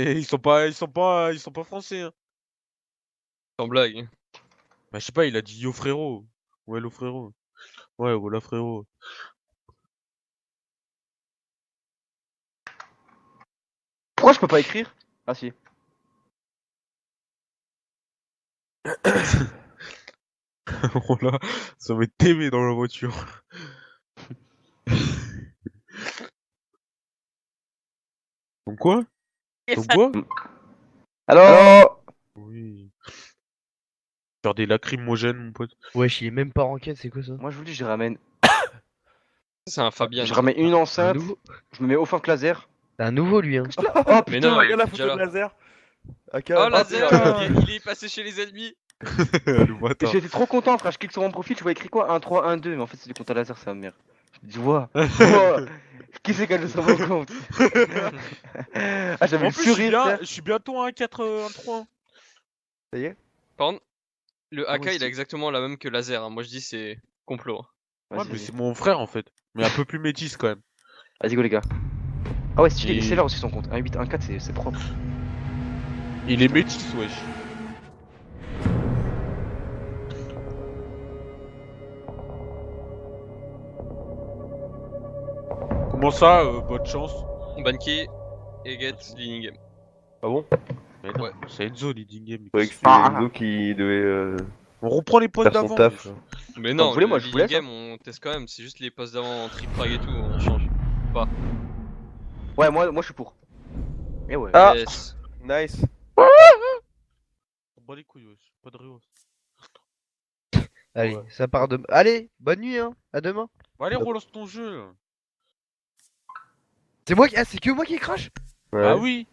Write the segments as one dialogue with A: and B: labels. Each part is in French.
A: Et ils sont pas français, hein.
B: Sans blague.
A: Bah, je sais pas, il a dit yo frérot. Ouais, hello frérot. Ouais, voilà frérot.
C: Pourquoi je peux pas écrire? Ah si.
A: Oh là, ça va être TV dans la voiture. Donc quoi? Donc quoi?
C: Alors
A: Oui. Faire des lacrymogènes, mon pote.
D: Wesh, il est même pas en quête, c'est quoi ça?
C: moi je vous dis, je ramène.
B: C'est un Fabian.
C: Je ramène une
D: Un
C: enceinte,
D: nouveau.
C: je me mets au fin que laser.
D: C'est un nouveau lui, hein.
C: Oh
B: Mais non,
C: putain!
B: il
E: Regarde la
B: est
E: photo
B: déjà
E: de
B: là.
E: laser. AK,
B: Oh laser,
C: putain.
B: il est passé chez les ennemis.
A: Le bâtard.
C: J'étais trop content frère, je clique sur mon profil, je vois écrit quoi? 1, 3, 1, 2, mais en fait c'est du compte à laser, ça merde. Je me dis, ouah, qui c'est qui a joué sur mon compte? Ah, j'avais
A: En
C: le
A: plus, je
C: sourire, frère.
A: suis bientôt à 1-4, 1-3.
E: Ça y est.
B: Par contre, le AK
C: ouais,
B: il
C: c'est-
B: a exactement la même que laser. Hein. Moi je dis c'est complot.
A: Ouais,
C: Vas-y,
A: mais
C: vas-y.
A: c'est mon frère en fait. Mais un peu plus métis quand même.
C: Vas-y, go les gars. Ah ouais, stylé,
A: Et-
C: c'est là aussi son compte. 1, 8, 1, 4, c'est propre.
A: Il est métis, wesh. Comment ça, bonne chance?
B: Banki et get leading game.
E: Ah bon?
A: Mais non,
B: Ouais.
A: c'est Enzo leading game.
E: Ouais, que c'était
C: Ah.
E: Enzo qui devait.
A: On reprend les postes
E: Faire son
A: d'avant.
E: taf.
A: déjà.
B: Mais
C: Quand
B: non,
C: vous voulez,
B: le
C: moi, je vous laisse,
B: leading game on teste quand même. C'est juste les postes d'avant en triple frag et tout, on change.
C: Ouais, moi je suis pour. Et ouais.
E: Ah.
B: Yes.
E: Nice.
A: On bat les couilles, wesh. Pas de réos.
D: Allez,
E: Ouais.
D: ça part de. Allez, bonne nuit, hein. À demain.
A: Bon, allez, relance ton jeu.
D: C'est moi qui. Ah, c'est que moi qui crash?
E: Ouais.
A: Ah oui.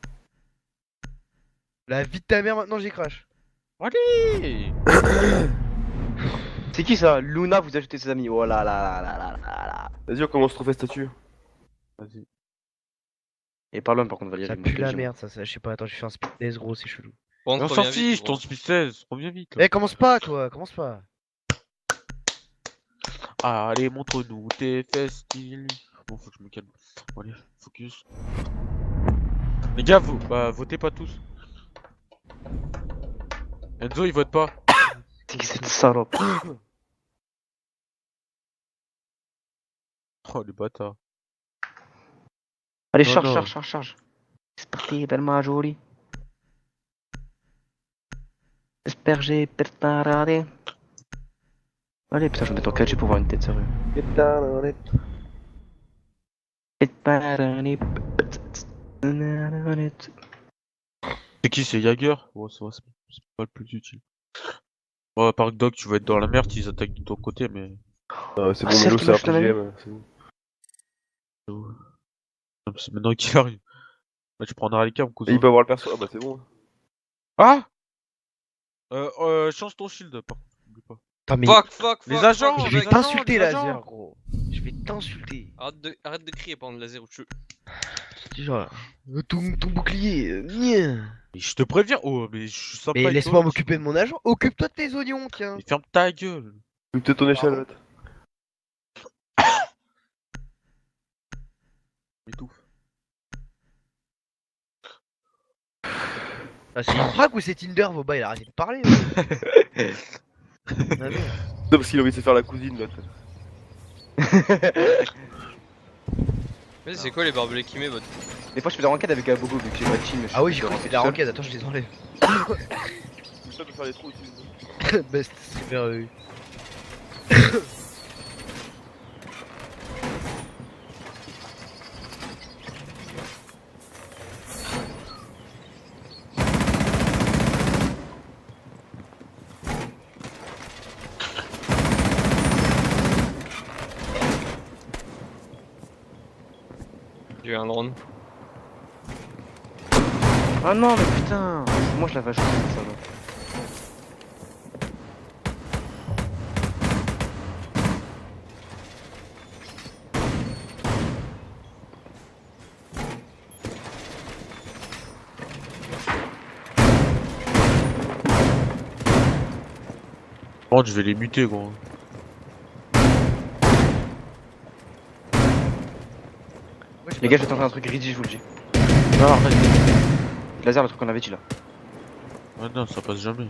D: La vie de ta mère, maintenant j'ai crash.
A: Allez.
C: C'est qui ça? Luna, vous ajoutez ses amis. Oh là là là là là là là.
E: Vas-y, on commence trophée statut.
A: Vas-y.
C: Et par l'homme par contre, Valérie.
D: Ça pue la merde, ça. Je sais pas, attends, je fais un speed test, gros, c'est chelou.
B: Bon,
A: On
B: reviens
A: s'en
B: vite,
A: fiche,
B: gros.
A: ton speed 16. Reviens vite. Là.
D: Eh, commence pas, toi, commence pas.
A: Allez, montre-nous tes fesses. Bon, faut que je me calme. Bon, allez, focus. Les gars, votez pas tous. Enzo, il vote pas.
C: C'est qui cette salope?
A: Oh, les bâtards.
C: Allez,
A: Non,
C: charge,
A: non.
C: charge, charge, charge. C'est parti, belle majoli. Asperger, preparare. Allez, putain, je vais mettre en 4G pour voir une tête, sérieux.
A: C'est qui, c'est Jagger? Ouais, ça va, c'est pas le plus utile. Ouais, par Doc, tu vas être dans la merde, ils attaquent de ton côté, mais.
E: C'est
C: Ah,
E: bon,
C: celle
E: Melo,
C: qui
E: c'est
C: marche dans la
E: RPGM. C'est bon.
A: C'est maintenant qu'il arrive. Là, tu prendras les câbles,
E: Et
A: cousin.
E: il peut avoir le perso. Ah bah c'est bon.
A: Ah! Change ton shield, par contre. Oublie pas.
D: Putain, mais.
B: Fuck,
A: Les agents,
B: fuck,
D: Je vais
B: mec.
D: t'insulter,
A: les agents.
D: laser, gros. Je vais t'insulter.
B: Arrête de crier pendant le laser ou tu.
D: Genre, ton bouclier. Nia.
A: Mais je te préviens, oh, mais je suis sympa.
D: Mais
A: avec
D: laisse-moi
A: toi,
D: m'occuper de mon agent. Occupe-toi de tes oignons, tiens.
A: Mais ferme ta gueule.
E: Peut-être ton échalote.
A: Étouffe.
D: Ah, c'est une frappe ou c'est Tinder, Voba? Il a arrêté de parler. Ah, non.
E: Non, parce qu'il a envie de se faire la cousine, l'autre.
B: Mais c'est quoi les barbelés qui met votre.
C: Des fois, je fais des ranked avec Abogo vu que j'ai pas de team. je
D: Ah oui,
C: fais
D: j'ai
C: des
D: cru que c'était
C: ranked
D: la
C: seul.
D: ranked. Attends, je les enlève.
E: Ça peut faire les trous aussi.
D: Best, super.
B: J'ai eu un drone.
C: Ah non, mais putain! Moi, je l'avais ajouté, ça va.
A: Bon, je vais les muter, gros.
C: Les gars, je vais tenter un truc greedy, je vous le dis.
A: Non, arrête.
C: Laser, le truc qu'on avait dit là.
A: Ouais, non, ça passe jamais.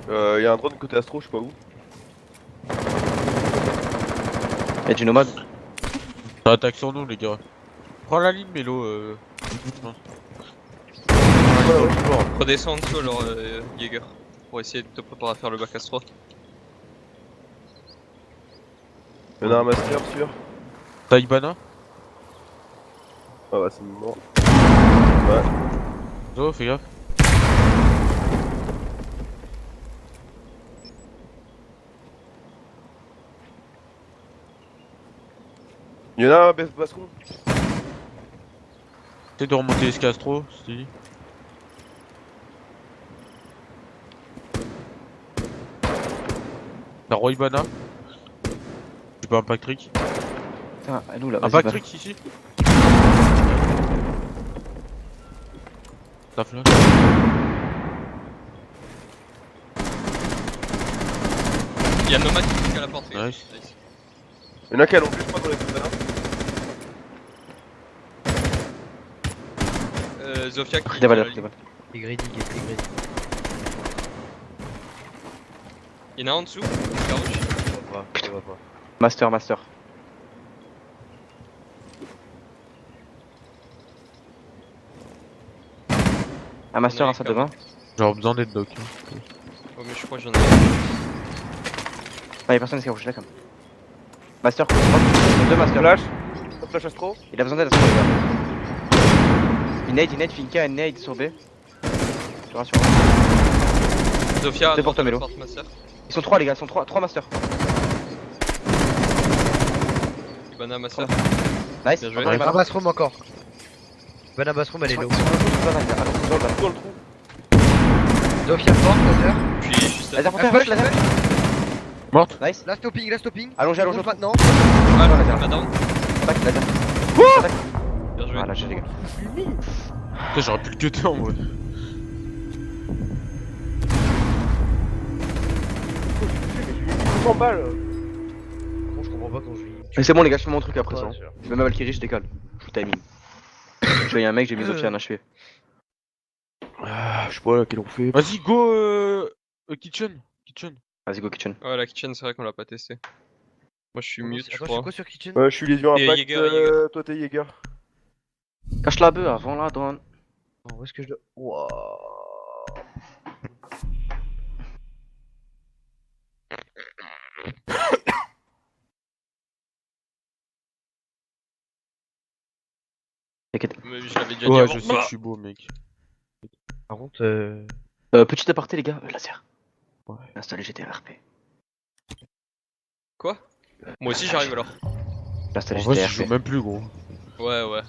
E: Y'a un drone côté Astro, je sais pas où.
C: Y'a du nomade.
A: Ça attaque sur nous, les gars. Prends la ligne, Mélo.
B: Redescends en dessous alors, Jäger. Pour essayer de te préparer à faire le bac Astro.
E: Y'en a un master sûr.
A: T'as Ibana?
E: Ah bah c'est mort.
A: Zo, fais gaffe.
E: Y'en a un Bascon.
A: Essaye de remonter les Castro, si. T'as Roi Ibana? J'ai pas un pack trick.
C: Putain, elle est où là?
A: Un
C: Vas-y,
A: pack
C: va.
A: trick ici. Ta flash.
B: Y'a Nomad qui pique à la porte.
A: Nice.
E: Y'en a qui allongé, je crois, dans les trucs là.
B: Zofia qui.
C: Des valeurs, des valeurs.
D: Il est greedy, il est greedy.
B: Y'en a un en dessous, Carouche.
D: Je vois pas.
C: Master, master. Un master,
B: Ouais,
C: un salle de bain.
A: J'aurais besoin d'être doc.
B: Oh, mais je crois que j'en ai.
C: Ah, y'a personne qui est couché là, comme. Master, deux masters.
E: Flash. Flash Astro.
C: Il a besoin d'aide à ce moment-là. Il nade, Finka, il nade sur B. Je te rassure.
B: Zofia, à
C: C'est pour
B: droite
C: toi,
B: de la
C: Mélo.
B: porte, master.
C: Ils sont trois, les gars, ils sont trois masters.
B: Ibana, master.
C: Nice.
B: Bien joué.
C: Encore les
D: Un
C: malins.
D: bathroom encore. Bana bathroom, elle est low.
C: Ils sont dans le trou,
E: Dans le trou.
D: Zofia forte, laser.
B: Puis juste à.
C: Laser,
D: Un
C: frontière,
D: push,
C: laser.
A: Morte?
C: Nice.
D: Last stopping.
C: Allongez, allongez.
D: Monte maintenant.
B: Ah,
C: non, laser.
B: pas down.
C: Attaque, laser.
B: Bien joué.
C: Ah, lâchez les gars.
A: Putain, j'aurais pu le cutter en mode.
E: 100 balles.
D: Bon, je comprends pas quand je vis.
C: Mais c'est bon, les gars, je fais mon truc après ça.
D: Ouais,
C: hein. Je mets ma Valkyrie, je décale. Je timing. Je voyais un mec, j'ai mis Zofia en achevé.
E: Ah, je sais pas laquelle on fait.
A: Vas-y, go kitchen. Kitchen.
C: Vas-y, go kitchen.
B: Ouais, la kitchen, c'est vrai qu'on l'a pas testé. Moi, je suis mute, je
D: Attends, je
B: crois.
D: suis quoi sur Kitchen?
E: Je suis Lésion
B: Et
E: Impact.
B: Jäger.
E: Toi t'es Jäger.
C: Cache la bœuf avant la drone.
D: Où est-ce que je dois. Wouah.
C: T'inquiète.
B: Mais je l'avais déjà dit
A: Ouais,
B: avant.
A: je sais que je suis beau, mec.
D: Par contre,
C: Petit aparté, les gars, laser.
A: Ouais.
C: Installez GTRP.
B: Quoi? Moi aussi, j'arrive alors.
C: J'ai installé
A: En vrai, je joue
C: GTRP.
A: même plus, gros.
B: Ouais, ouais.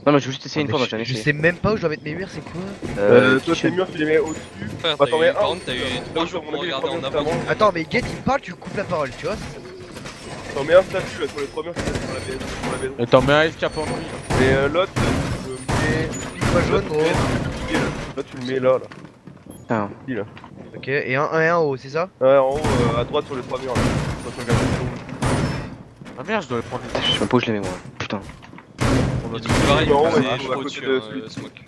C: Non, mais je veux juste essayer une fois,
D: mais
C: moi j'en ai
D: je
C: essayé.
D: sais même pas où je dois mettre mes murs, c'est quoi?
E: Toi tes
C: Kitchen.
E: murs, tu les mets au-dessus.
B: Frère,
E: Bah,
B: t'as
E: t'en
B: eu,
E: mets
B: par
E: un.
B: contre, t'as eu 3 jours pour me regarder en avant.
D: Attends, mais Get il me parle, tu coupes la parole, tu vois?
E: T'en mets un statut là sur les 3 murs qui sont sur la maison.
A: Et t'en mets un AFK pour lui.
E: Et l'autre, tu le mets.
D: Pas jaune, gros.
E: Là, tu le mets là.
C: Putain.
E: Ici, là.
D: Ok, et un haut, c'est ça?
E: Ouais, en haut, à droite sur les 3 murs là. Toi, tu regardes le
A: Ah merde, je dois le prendre.
C: Je sais même pas où je les mets, moi. Putain.
B: Il est tout pareil,
E: Non,
B: c'est
E: ouais,
B: chaud
E: à côté
B: au-dessus,
E: de
B: hein,
E: celui.
B: Smoke.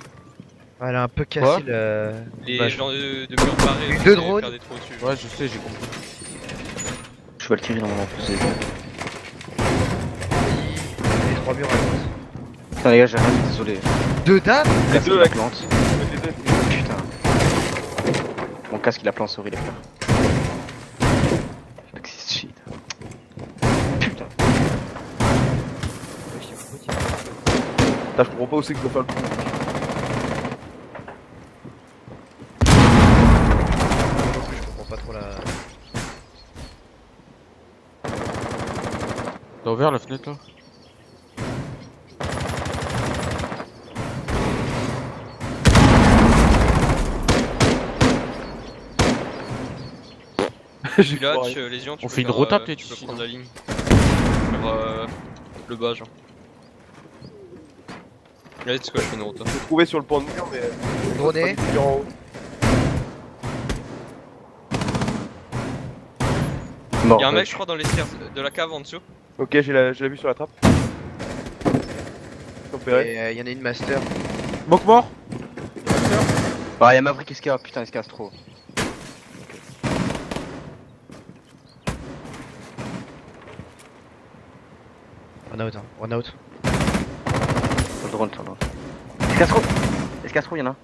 D: Ah, elle a un peu
A: Quoi
D: cassé le.
B: Les
D: Bah,
B: gens de murs barrés,
D: Deux
B: c'est
D: drones.
B: faire des trous au-dessus.
A: Ouais, je sais, j'ai compris.
C: Je suis Valkyrie normalement en plus.
D: Les 3 murs à droite.
C: Putain, les gars, j'ai rien dit, désolé.
D: Deux dames?
E: Les
C: Casque,
E: deux
C: il la
E: avec.
C: plante.
E: Les deux.
C: Putain. Mon casque, il a plante, sorry les frères. Fuck this shit. Putain.
E: Putain, je comprends pas aussi que je dois faire le coup.
D: Je comprends pas trop la.
A: T'as ouvert la fenêtre là?
E: J'ai
B: Là,
E: foiré.
B: Lésion, tu
A: On
B: peux
A: fait une
B: faire,
A: rota,
B: tu
A: peut-être,
B: peux
A: ici,
B: prendre
A: non
B: la ligne. Sur le bas, genre. Allez, c'est quoi, je fais une rota.
E: J'ai trouvé sur le point de mur, mais.
D: Droné.
E: Pas de en haut.
C: Mort.
B: Y'a un mec, je crois, dans les stairs de la cave en dessous.
E: Ok, j'ai la vue sur la trappe. Repéré.
D: Et y en a une master.
A: Moque mort.
C: Ah, y'a Maverick SK, putain, SK trop.
D: One out, hein. One out.
C: Sur le drone, sur le drone. SK trop, y'en a un.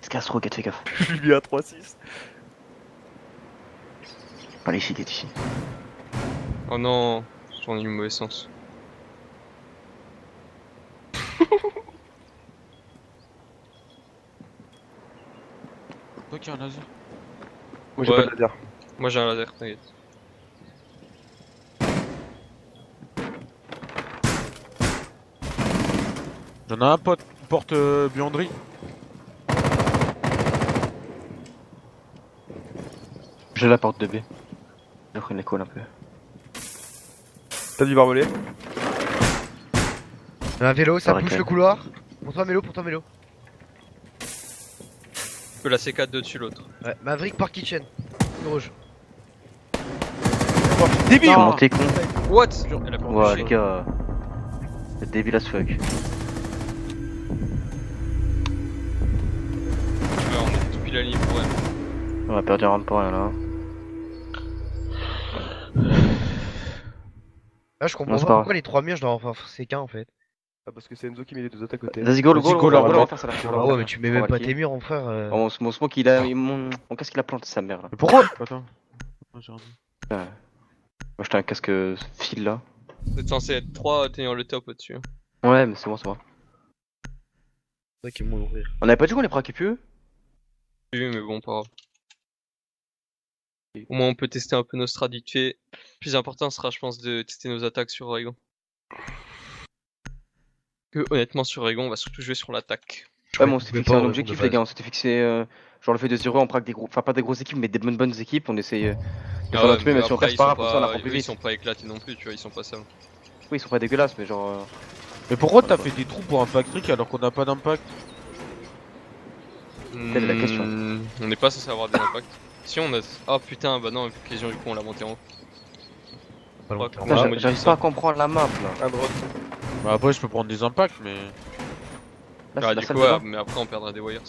C: SK trop, fais gaffe.
E: Je lui ai à 3-6.
C: Allez, ici, il est ici.
B: Oh non, j'en ai eu le mauvais sens.
A: Toi qui a un laser.
E: Moi j'ai
B: Ouais.
E: pas de laser.
B: Moi j'ai un laser, t'inquiète.
A: J'en ai un pote, porte buanderie.
C: J'ai la porte de B. J'ai pris une école un peu.
E: T'as du barbelé?
D: Un vélo, ça
C: Arrête,
D: pousse
C: ouais.
D: le couloir. Pour toi, Mélo, Mélo.
B: Je peux la C4 de dessus l'autre.
D: Ouais, Maverick par kitchen. Le rouge.
E: Débile!
C: Comment t'es con?
B: What? Elle a pas
C: Ouais,
B: bougé.
C: les gars. C'est débile as fuck.
B: Ouais, on est tout pile la ligne pour elle.
C: On a perdu un round pour rien là.
D: Là, je comprends
C: Non, c'est
D: pas
C: pas
D: pourquoi les 3 murs, je dois en forcer qu'un en fait.
E: Ah, parce que c'est Enzo qui met les deux autres à côté.
C: Vas-y, go,
A: Vas-y,
C: go,
A: go,
C: là,
A: là,
C: on
A: là.
C: va faire ça là.
D: Ah ouais, mais tu mets même pas tes murs, mon frère.
C: Mon smoke, mon casque il a planté sa mère là.
A: Mais pourquoi? Attends. Attends, j'ai rien dit.
C: Ouais. Moi j'étais un casque fil là.
B: Vous êtes censé être 3 tenir le top au-dessus. Hein.
C: Ouais, mais c'est bon, c'est bon.
D: C'est qui vont l'ouvrir.
C: On avait pas dit qu'on les braquait plus?
B: Oui, mais bon, pas grave. Au moins on peut tester un peu nos strats vite fait. Le plus important sera, je pense, de tester nos attaques sur Oregon. Que honnêtement, sur Oregon, on va surtout jouer sur l'attaque.
C: Ouais, mais on s'était
D: pouvais
C: fixé
D: pas
C: un
D: au
C: objectif,
D: fond de
C: les gars. On s'était fixé genre le fait de 0, on braque des gros. Enfin, pas des grosses équipes, mais des bonnes équipes. On essaye de faire notre mieux, mais si on
B: après,
C: perce pas, pour ça on apprend
B: eux,
C: plus
B: ils
C: vite.
B: sont pas éclatés non plus, tu vois, ils sont pas sales.
C: Oui, ils sont pas dégueulasses, mais genre.
A: Mais pourquoi t'as fait des trous pour impact trick alors qu'on n'a pas d'impact?
C: Quelle est la question?
B: On n'est pas censé avoir des impacts. Si on a. Ah putain, bah non, avec les gens du coup on l'a monté en haut.
D: Pas
B: Ouais,
D: longtemps.
B: on
C: Putain,
B: va modifier
C: j'arrive
B: ça.
C: pas à comprendre la map là.
E: Un drone.
A: Bah après je peux prendre des impacts mais...
C: Là,
B: Ah,
C: c'est la
B: du
C: salle
B: coup,
C: de
B: ouais,
C: bain.
B: mais après on perdra des wires.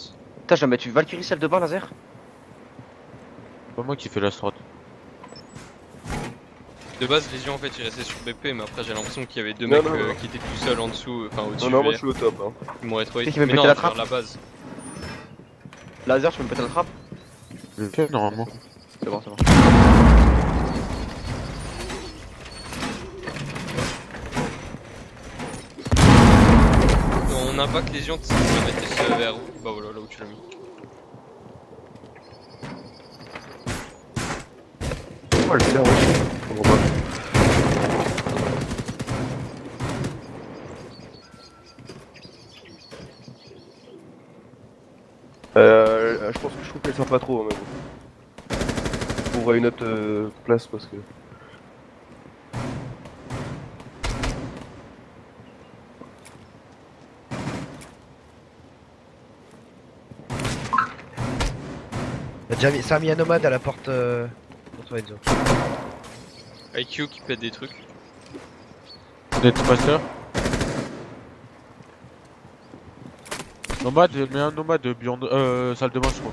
C: Putain, je vais mettre une Valkyrie salle de bain laser.
A: C'est pas moi qui fais la strat.
B: De base, les gens en fait ils restaient sur BP, mais après j'ai l'impression qu'il y avait deux
E: Non,
B: mecs
E: non, non.
B: qui étaient tout seuls en dessous, enfin au-dessus.
E: Non, non, moi
B: et
E: je suis au top. Hein.
B: Ils m'ont retrouvé.
C: C'est qui veut
B: Mais
C: péter
B: non,
C: la
B: sur
C: trappe
B: la base.
C: Laser, je peux me péter la trappe.
A: Ok, normalement.
C: C'est bon, c'est bon.
B: On impacte les gens, tu sais, tu vas mettre vers où? Bah voilà, là où tu l'as mis.
E: Oh, le faire, ouais. Je comprends pas. Je pense que je trouve qu'elle sert pas trop, mais bon. Je trouverai une autre place parce que.
D: Ça a mis un nomade à la porte pour toi, Enzo.
B: IQ qui pète des trucs.
A: Netmaster. Nomade, mais un nomade beyond, salle de bain je crois.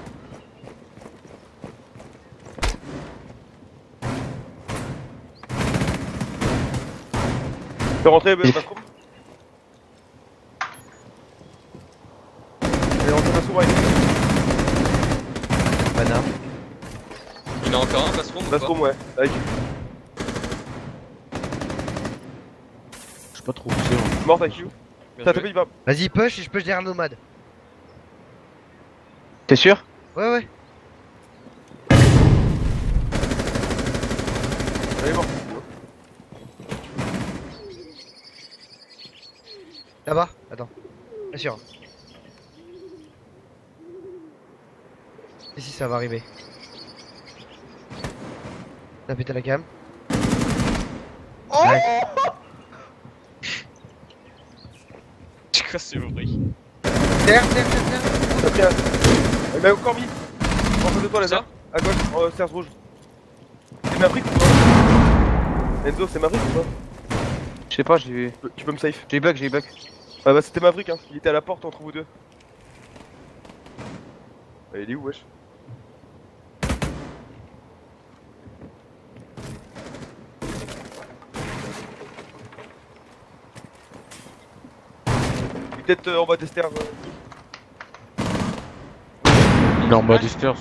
E: Fais rentrer, bathroom. Fais rentrer bathroom, right.
D: Mana.
B: Il y en a encore un, bathroom ou pas?
E: Bathroom, ouais. Avec.
A: Je sais pas trop où c'est. Hein.
E: Morte avec you.
B: Bien
E: T'as
B: joué.
E: tapé, il va.
D: Vas-y, push et je push derrière le nomade.
C: T'es sûr?
D: Ouais, ouais.
E: Elle est morte.
D: Là-bas. Attends. Bien sûr. Et si ça va arriver. T'as pété la cam.
C: Ouais.
B: C'est quoi ce bruit?
D: Terre.
E: T'as pris un. Il m'a encore mis. En face de toi, laser. À gauche, cerce rouge. C'est Maverick ou pas? Enzo, c'est Maverick ou pas?
C: Je sais pas, j'ai
E: Tu peux me safe.
C: eu bug, j'ai eu bug.
E: Ah bah c'était Maverick, hein. Il était à la porte entre vous deux. Ah, il est où, wesh? Il est peut-être en bas des stairs.
A: Il est en bas des stairs.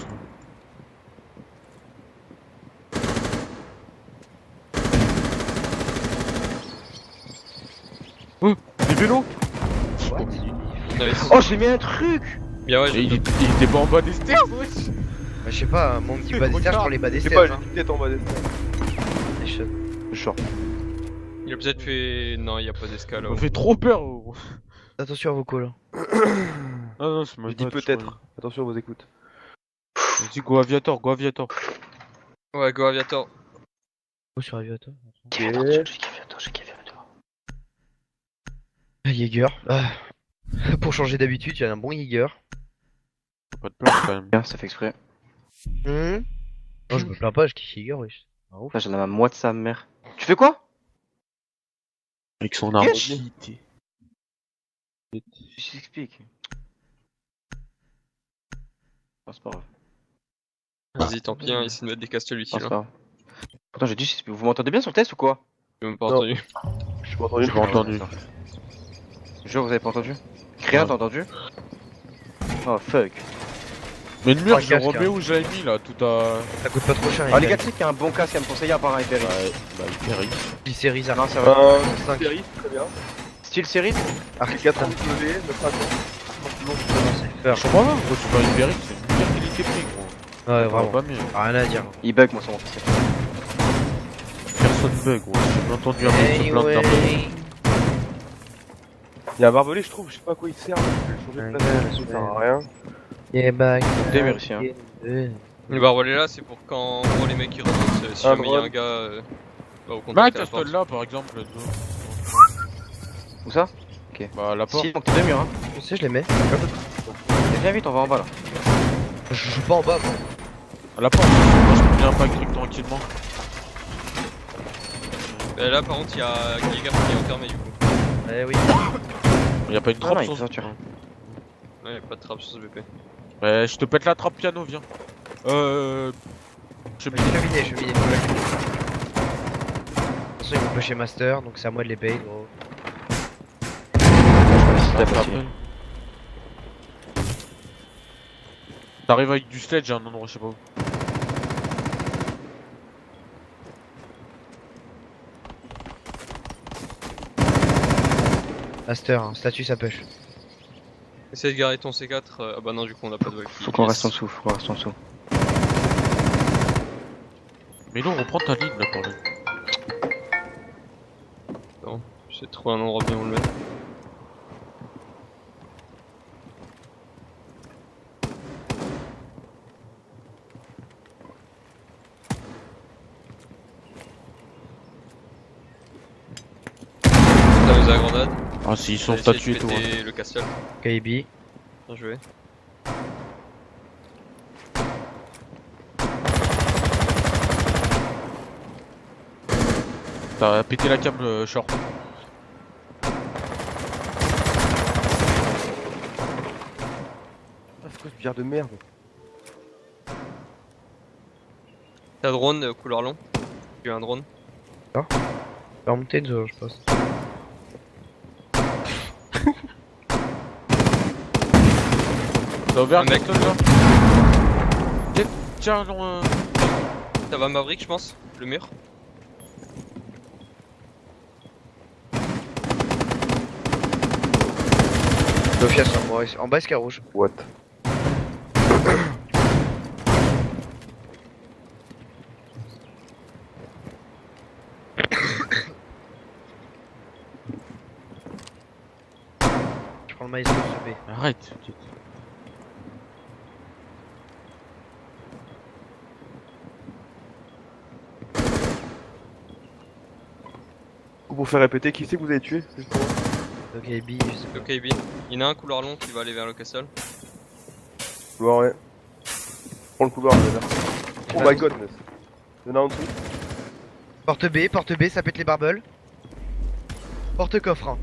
A: Oh, des vélos.
B: Nice.
C: Oh, j'ai mis un truc.
B: Bien ouais,
A: Et
B: j'ai
A: il était pas en bas des stairs, wesh.
D: Bah, je sais pas, mon petit bas des stairs pour les bas des
E: Je sais pas,
D: stairs.
E: j'ai une tête en bas des stairs.
D: C'est chaud.
C: Short.
B: Il a peut-être fait. Non, il y a pas d'escale.
A: Ça me fait trop peur, gros.
D: Attention à vos calls.
A: Ah non, c'est ma
E: Je dis peut-être. Attention à vos écoutes.
A: Vas-y, go aviator, go aviator.
B: Ouais, go aviator.
D: Oh, sur Aviator.
C: J'ai Aviator.
D: Jäger. Ah. Pour changer d'habitude, j'ai un bon Jäger.
A: Pas de place quand même.
C: Bien, ça fait exprès.
D: Non, je me plains pas, je kiffe Jäger, wesh. Ah, ouf.
C: Là, j'en ai ma moi de sa mère. Tu fais quoi?
A: Avec son arme.
C: Qu'est-ce
A: cheatée.
C: Je t'explique. Oh, c'est pas grave.
B: Vas-y, tant pis, hein, essaie de mettre des castes celui-ci
C: Oh, c'est
B: là.
C: pas grave. Pourtant, j'ai dit, vous m'entendez bien sur le test ou quoi?
B: J'ai même pas
E: Non.
B: entendu.
E: Je suis pas entendu.
A: J'ai pas entendu.
C: Je jure, vous avez pas entendu? Rien,
A: Ouais.
C: t'as entendu? Oh fuck.
A: Mais le mur,
D: Oh,
A: je
D: le
A: le
D: casque,
A: remets
D: hein.
A: où je l'avais mis là, tout à.
D: Ça coûte pas trop cher.
C: Ah, les gars, tu sais qu'il y a un bon casque à me conseiller à part un Hyper X.
A: Bah, hyper X.
D: Petite série Arc.
C: Non, ça va.
D: 5.
E: Série, très bien.
C: Style série?
D: Arc
E: 4
D: 4.
E: W, 9
D: Faire.
A: Sur moi, gros, tu vois hyper X, c'est une meilleure qualité prix, gros.
D: Ouais,
A: Ça va
D: vraiment.
A: pas mieux.
D: Rien à dire.
C: Il bug, moi, sur mon PC.
A: Personne bug, gros. J'ai entendu un mec se plaindre d'un bug.
D: Anyway.
E: Il y a un barbelé, je trouve, je sais pas à quoi il sert. Je vais le changer de place, ça sert à rien.
D: Yeah, back.
C: T'es ici, hein.
B: Le barbelé là, c'est pour quand en gros, les mecs ils remontent. Si
E: Ah,
B: jamais il y a
E: drone.
B: un gars. Bah, au
A: Bah,
B: contact à la porte.
A: casse là, par exemple.
C: Où ça?
A: Bah, à la porte.
C: Si, donc t'es deux murs, hein.
D: Je sais, je les mets.
C: Viens vite, on va en bas là.
D: Je joue pas en bas, moi.
A: À la porte. Moi, je peux bien pas truc tranquillement.
B: Bah, là, par contre, il y a Jäger qui est enfermé du coup.
D: Eh oui.
A: Y'a pas une
C: Ah
A: trappe
C: non, il
A: sur
C: faut sortir.
B: Ouais, pas de trappe sur ce BP.
A: Ouais, je te pète la trappe piano, viens. Je sais plus.
D: Je vais miner. De toute façon, ils vont pusher Master, donc c'est à moi de les payer, gros.
C: T'as pas tiré.
A: T'arrives avec du sledge à un endroit, je sais pas où.
D: Master, hein, statut ça push.
B: Essaye de garer ton C4. Ah bah non, du coup, on a pas de vol.
C: Faut qu'on reste en dessous, faut qu'on reste en dessous.
A: Mais non, reprends ta ligne là, par là.
B: J'ai trouvé un endroit bien où le mettre. T'as osé la grenade.
A: Ah, si, ils sont
B: J'ai essayé de
A: statués et tout.
B: péter
A: Hein.
B: le castle.
D: KB.
B: Bien joué.
A: T'as pété la cam short.
E: Ah, c'est quoi ce bière de merde?
B: T'as drone couleur long. J'ai un drone.
D: Va remonter une zone, je pense.
A: T'as ouvert
B: Un
A: le
B: mec.
A: castle là? Tiens, non.
B: Ça va Maverick, je pense. Le mur.
D: Sofia sur moi, en bas, escar rouge.
E: What?
D: Je prends le maïs de ce B.
A: Arrête.
E: Pour faire répéter, qui c'est que vous avez tué? Justement.
D: Ok, B, je sais pas.
B: Ok, B. Il y en a un couleur long qui va aller vers le castle.
E: Bon, ouais. Prends le couloir, là. Oh my god, il y en a en dessous.
D: Porte B, ça pète les barbels. Porte coffre. Hein.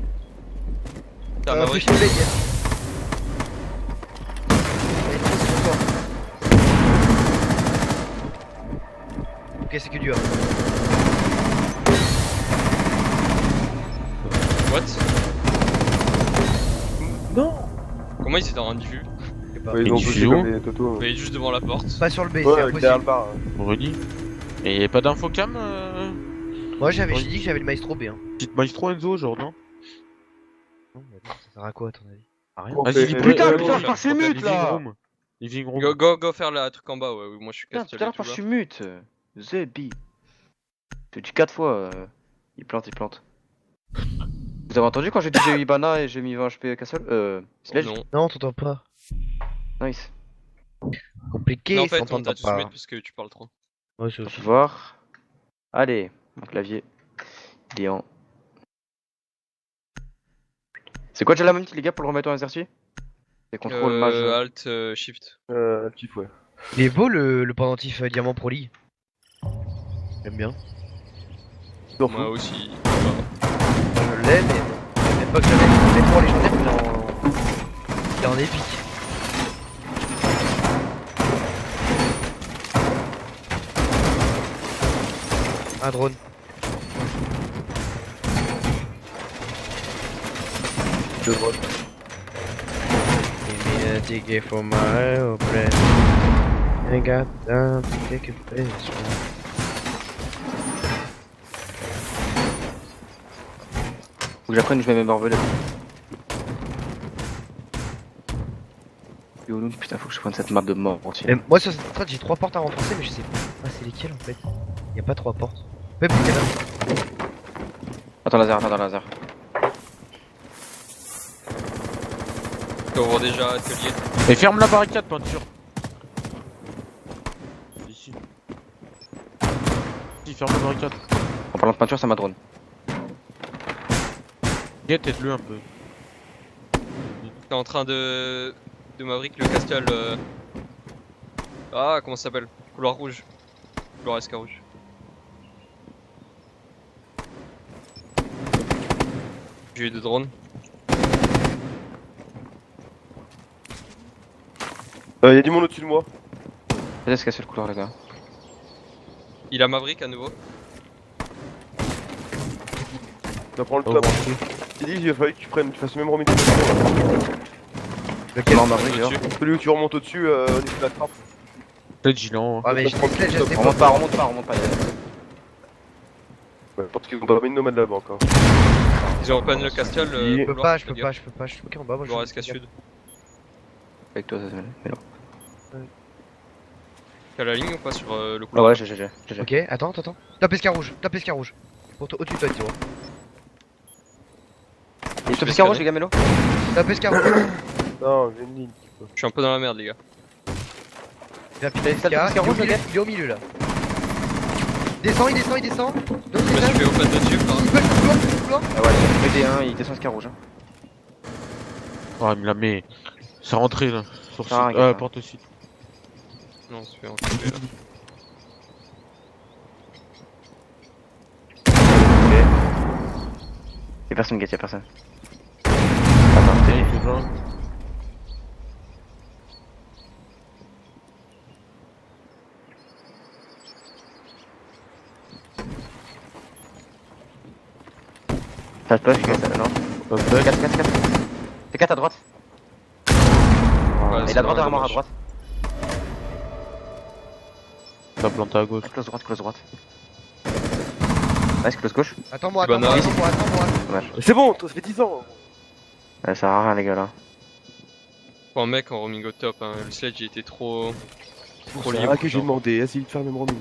B: T'as un Maverick.
D: Fais chier, mec. Ok, c'est que du A.
B: What?
E: Non.
B: Comment ils étaient en vue?
D: Je sais pas.
E: Ouais, ils ont
A: Et
E: bougé
A: du
E: comme des totos.
B: Mais juste devant la porte.
D: Pas sur le B, c'est
E: Ouais, avec derrière le
D: impossible.
E: bar.
A: On redit. Et y'a pas d'infocam
D: Moi j'ai
A: Oui.
D: dit que j'avais le maestro B. Hein.
A: Petite maestro Enzo, genre, non?
D: Non, mais ça sert à quoi à ton avis? À rien.
E: Bon,
A: Vas-y,
E: mais-
C: Putain,
E: mais-
C: putain, je suis mute
A: Living
C: là.
A: room. Living room.
B: Go faire la truc en bas, ouais. Moi je suis
C: Putain,
B: casse
C: tout à l'heure, quand je suis mute. Zebi. Je te dis 4 fois. Il plante. Vous avez entendu quand j'ai dit j'ai eu Ibana et j'ai mis 20 HP Castle Sledge?
B: Non.
D: Non, t'entends pas.
C: Nice.
D: Compliqué,
B: Non, en
D: ça
B: fait, on
D: t'entend
B: t'a tous
D: pas.
B: mute parce que tu parles trop.
D: Ouais, c'est
C: On
D: aussi.
C: peut voir. Allez, mon clavier. Il est en. C'est quoi déjà la manip les gars pour le remettre en exercice? C'est contrôle mage.
B: Alt, shift.
E: Actif, ouais.
D: Il est beau le pendentif Diamant Pro League. J'aime bien.
E: T'en
B: Moi
E: fous.
B: aussi.
D: Je l'ai, mais à l'époque j'avais les 3 légendaires, il est en épique. Un drone.
E: Deux drones.
D: Give me a ticket for my aeroplane. I got down to take a place.
C: Faut que j'apprenne, je mets mes barbelés. Yo, nous, putain, faut que je prenne cette map de mort entière.
D: Moi sur cette strat j'ai 3 portes à renforcer mais je sais pas c'est lesquelles en fait. Y a pas 3 portes. Même plus qu'elle a.
C: Attends, laser.
B: T'ouvres déjà atelier.
A: Et ferme la barricade, peinture. Ici. Ici, ferme la barricade.
C: En parlant de peinture, ça m'a drone.
A: Get, aide-le un peu.
B: T'es en train de Maverick le castle. Ah, comment ça s'appelle? Couloir rouge. Couloir SK rouge. J'ai eu deux drones.
E: Y'a du monde au-dessus de moi.
C: Laisse casser le couloir, les gars.
B: Il a Maverick à nouveau.
E: Tu vas prendre le
A: Au
E: top.
A: revoir.
E: J'ai dit, il a fallu que tu fasses le même remix.
C: Lequel en Maverick,
B: Au-dessus.
C: d'ailleurs.
E: Celui où tu remontes au-dessus, au niveau de la trappe.
A: Peut-être gilant.
D: Ah mais je sais j'ai assez
C: Remonte pas.
E: Ouais, parce qu'ils ont pas mis de nomade là-bas encore.
B: Ils ont open le castle.
E: Je
D: Je peux pas, je peux pas. Je suis bloqué en bas, moi je
B: Couloir
D: suis
B: SK sud.
C: Avec toi, ça se met. Mais non.
B: T'as la ligne ou pas sur le
C: Ah
B: couloir?
C: ouais, GG.
D: Ok, attends. Top SK rouge. Pour toi, au-dessus de toi, Tiro.
C: Il te fait rouge, les gars, Mélo?
D: Top SK rouge.
E: Non, j'ai une ligne.
B: Je suis un peu dans la merde, les gars.
D: Il a pilé SK,
C: T'as le SK rouge, le gars
D: il est au milieu là. Il descend. Donc
B: Je me
D: c'est
B: suis fait open dessus, par
D: Il peut le couloir.
C: Ah ouais, il fait D1, il descend ce rouge. Hein.
A: Oh, il me la met. C'est rentré là. Sur
C: Ah,
A: site.
C: regarde.
A: Porte aussi.
B: Non, on se fait enculer là.
C: Y'a personne, Get, y'a personne. Attends,
A: Tiens, il fait plein.
C: ça se passe, je ça, non?
A: Hop,
C: 4. C'est 4 à droite.
B: Ouais,
C: Et
B: c'est
C: la droite
B: dans
C: derrière moi, à
B: gauche.
C: droite.
A: Ça plante à gauche.
C: Close droite. Nice, close gauche.
D: Attends-moi.
B: Banane.
C: Dommage.
E: C'est bon, ça fait 10 ans.
C: Ça sert à rien, les gars, là.
B: Pour un mec en roaming au top, hein. Le sledge il était trop
E: C'est
B: libre.
E: là que j'ai
B: genre.
E: demandé, essaye de faire le même roaming.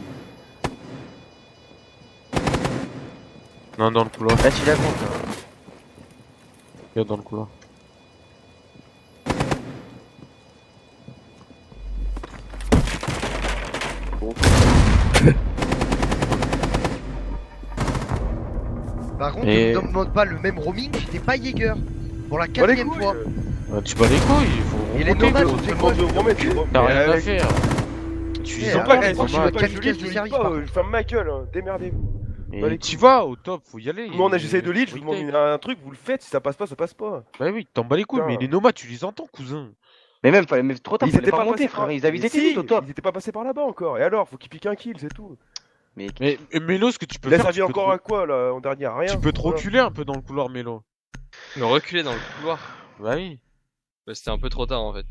A: Non, dans le couloir.
C: Là, tu la compte, là.
A: Regarde dans le couloir.
D: Par contre,
A: Et-
D: ne me demande pas le même roaming, j'étais pas Jäger. Pour la
E: Pas les
D: 4ème
E: couilles.
D: fois.
A: Tu bats les couilles, il faut
D: Et les
A: remonter,
D: nomades,
A: gros.
D: c'est
E: Tout le
D: quoi,
E: monde veut remettre,
A: T'as rien à
E: avec-
A: faire. Tu
D: Eh,
A: les
D: ah,
A: entends,
D: ouais,
A: les
D: moi, je suis
A: tomates.
D: le kamikaze du service, par contre.
E: Je ferme ma gueule, hein. Démerdez-vous.
A: Mais tu vas au top, faut y aller.
E: Nous, on a j'essaye de lead, je vous
A: Oui,
E: demande un truc, vous le faites, si ça passe pas, ça passe pas.
A: Bah oui, t'en bats les couilles, mais
E: Putain.
A: les nomades, tu les entends, cousin.
C: Mais même, mais trop tard,
E: Ils
C: fallait
E: étaient
C: pas
E: pas
C: monter,
E: passés
C: frère.
E: par-
C: Ils avaient
E: Mais
C: été
E: si,
C: vite au top.
E: Ils étaient pas passés par là-bas encore. Et alors, faut qu'ils piquent un kill, c'est tout.
C: Mais
A: Mais Mélo, ce que tu peux
E: Il a
A: faire,
E: servi
A: tu peux,
E: encore à quoi là en dernier? À rien.
A: tu peux te
E: Voilà.
A: reculer un peu dans le couloir, Mélo.
B: Mais reculer dans le couloir.
A: Bah oui.
B: Bah, c'était un peu trop tard en fait.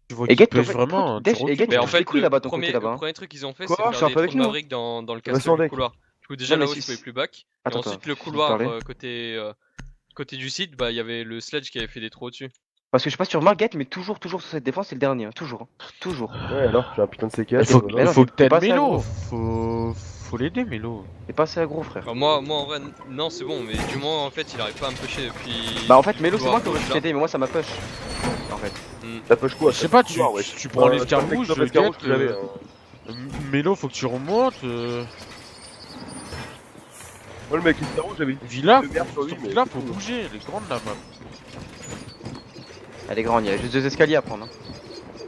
A: Tu vois
C: Et
A: qu'ils
C: Get,
A: pêchent
C: en fait,
A: vraiment.
C: Dash,
A: tu
C: et
A: recules.
C: Get,
B: Mais en
C: touche les
B: fait,
C: couilles là-bas, ton côté,
B: le
C: là-bas.
B: premier truc qu'ils ont fait,
E: Quoi
B: c'est faire
E: Je suis un
B: des
E: peu avec
B: trous de
E: nous.
B: maverick dans le
E: Reste en
B: casque du
E: deck.
B: couloir. Du coup, déjà
C: Non, mais
B: là-haut,
C: si-
B: je pouvais plus back. Et
C: Attends,
B: ensuite,
C: attends,
B: le
C: je
B: couloir
C: parlais.
B: côté du site, bah il y avait le sledge qui avait fait des trous au-dessus.
C: Parce que je sais pas si tu remarques, Get, mais toujours sur cette défense, c'est le dernier. Toujours. Toujours.
E: Ouais, alors, j'ai un putain de C4.
A: Il faut,
C: Mais non,
A: faut
C: mais
A: que t'aides
C: pas assez
A: Mélo.
C: aggro.
A: Faut l'aider, Mélo.
C: T'es pas assez aggro, frère.
B: Bah, moi en vrai, non, c'est bon, mais du moins en fait, il arrive pas à me pusher depuis.
C: Bah, en fait, Mélo, c'est
B: couloir
C: moi qui aurais
B: gauche,
C: pu
B: là.
C: t'aider, mais moi, ça m'a push. En fait.
E: La push quoi?
A: Je sais pas, tu
E: couloir, ouais.
A: prends les
E: Ouais,
A: escarmouches,
E: top escarmouche,
A: Get,
E: tu l'avais,
A: Mélo, faut que tu remontes.
E: Moi, le mec, il rouge, j'avais une
A: Villa,
E: de merde sur lui, mais
A: Villa,
E: c'est
A: faut
E: tout.
A: bouger. Elle est grande la map.
C: Elle est grande, il y a juste 2 escaliers à prendre. Hein.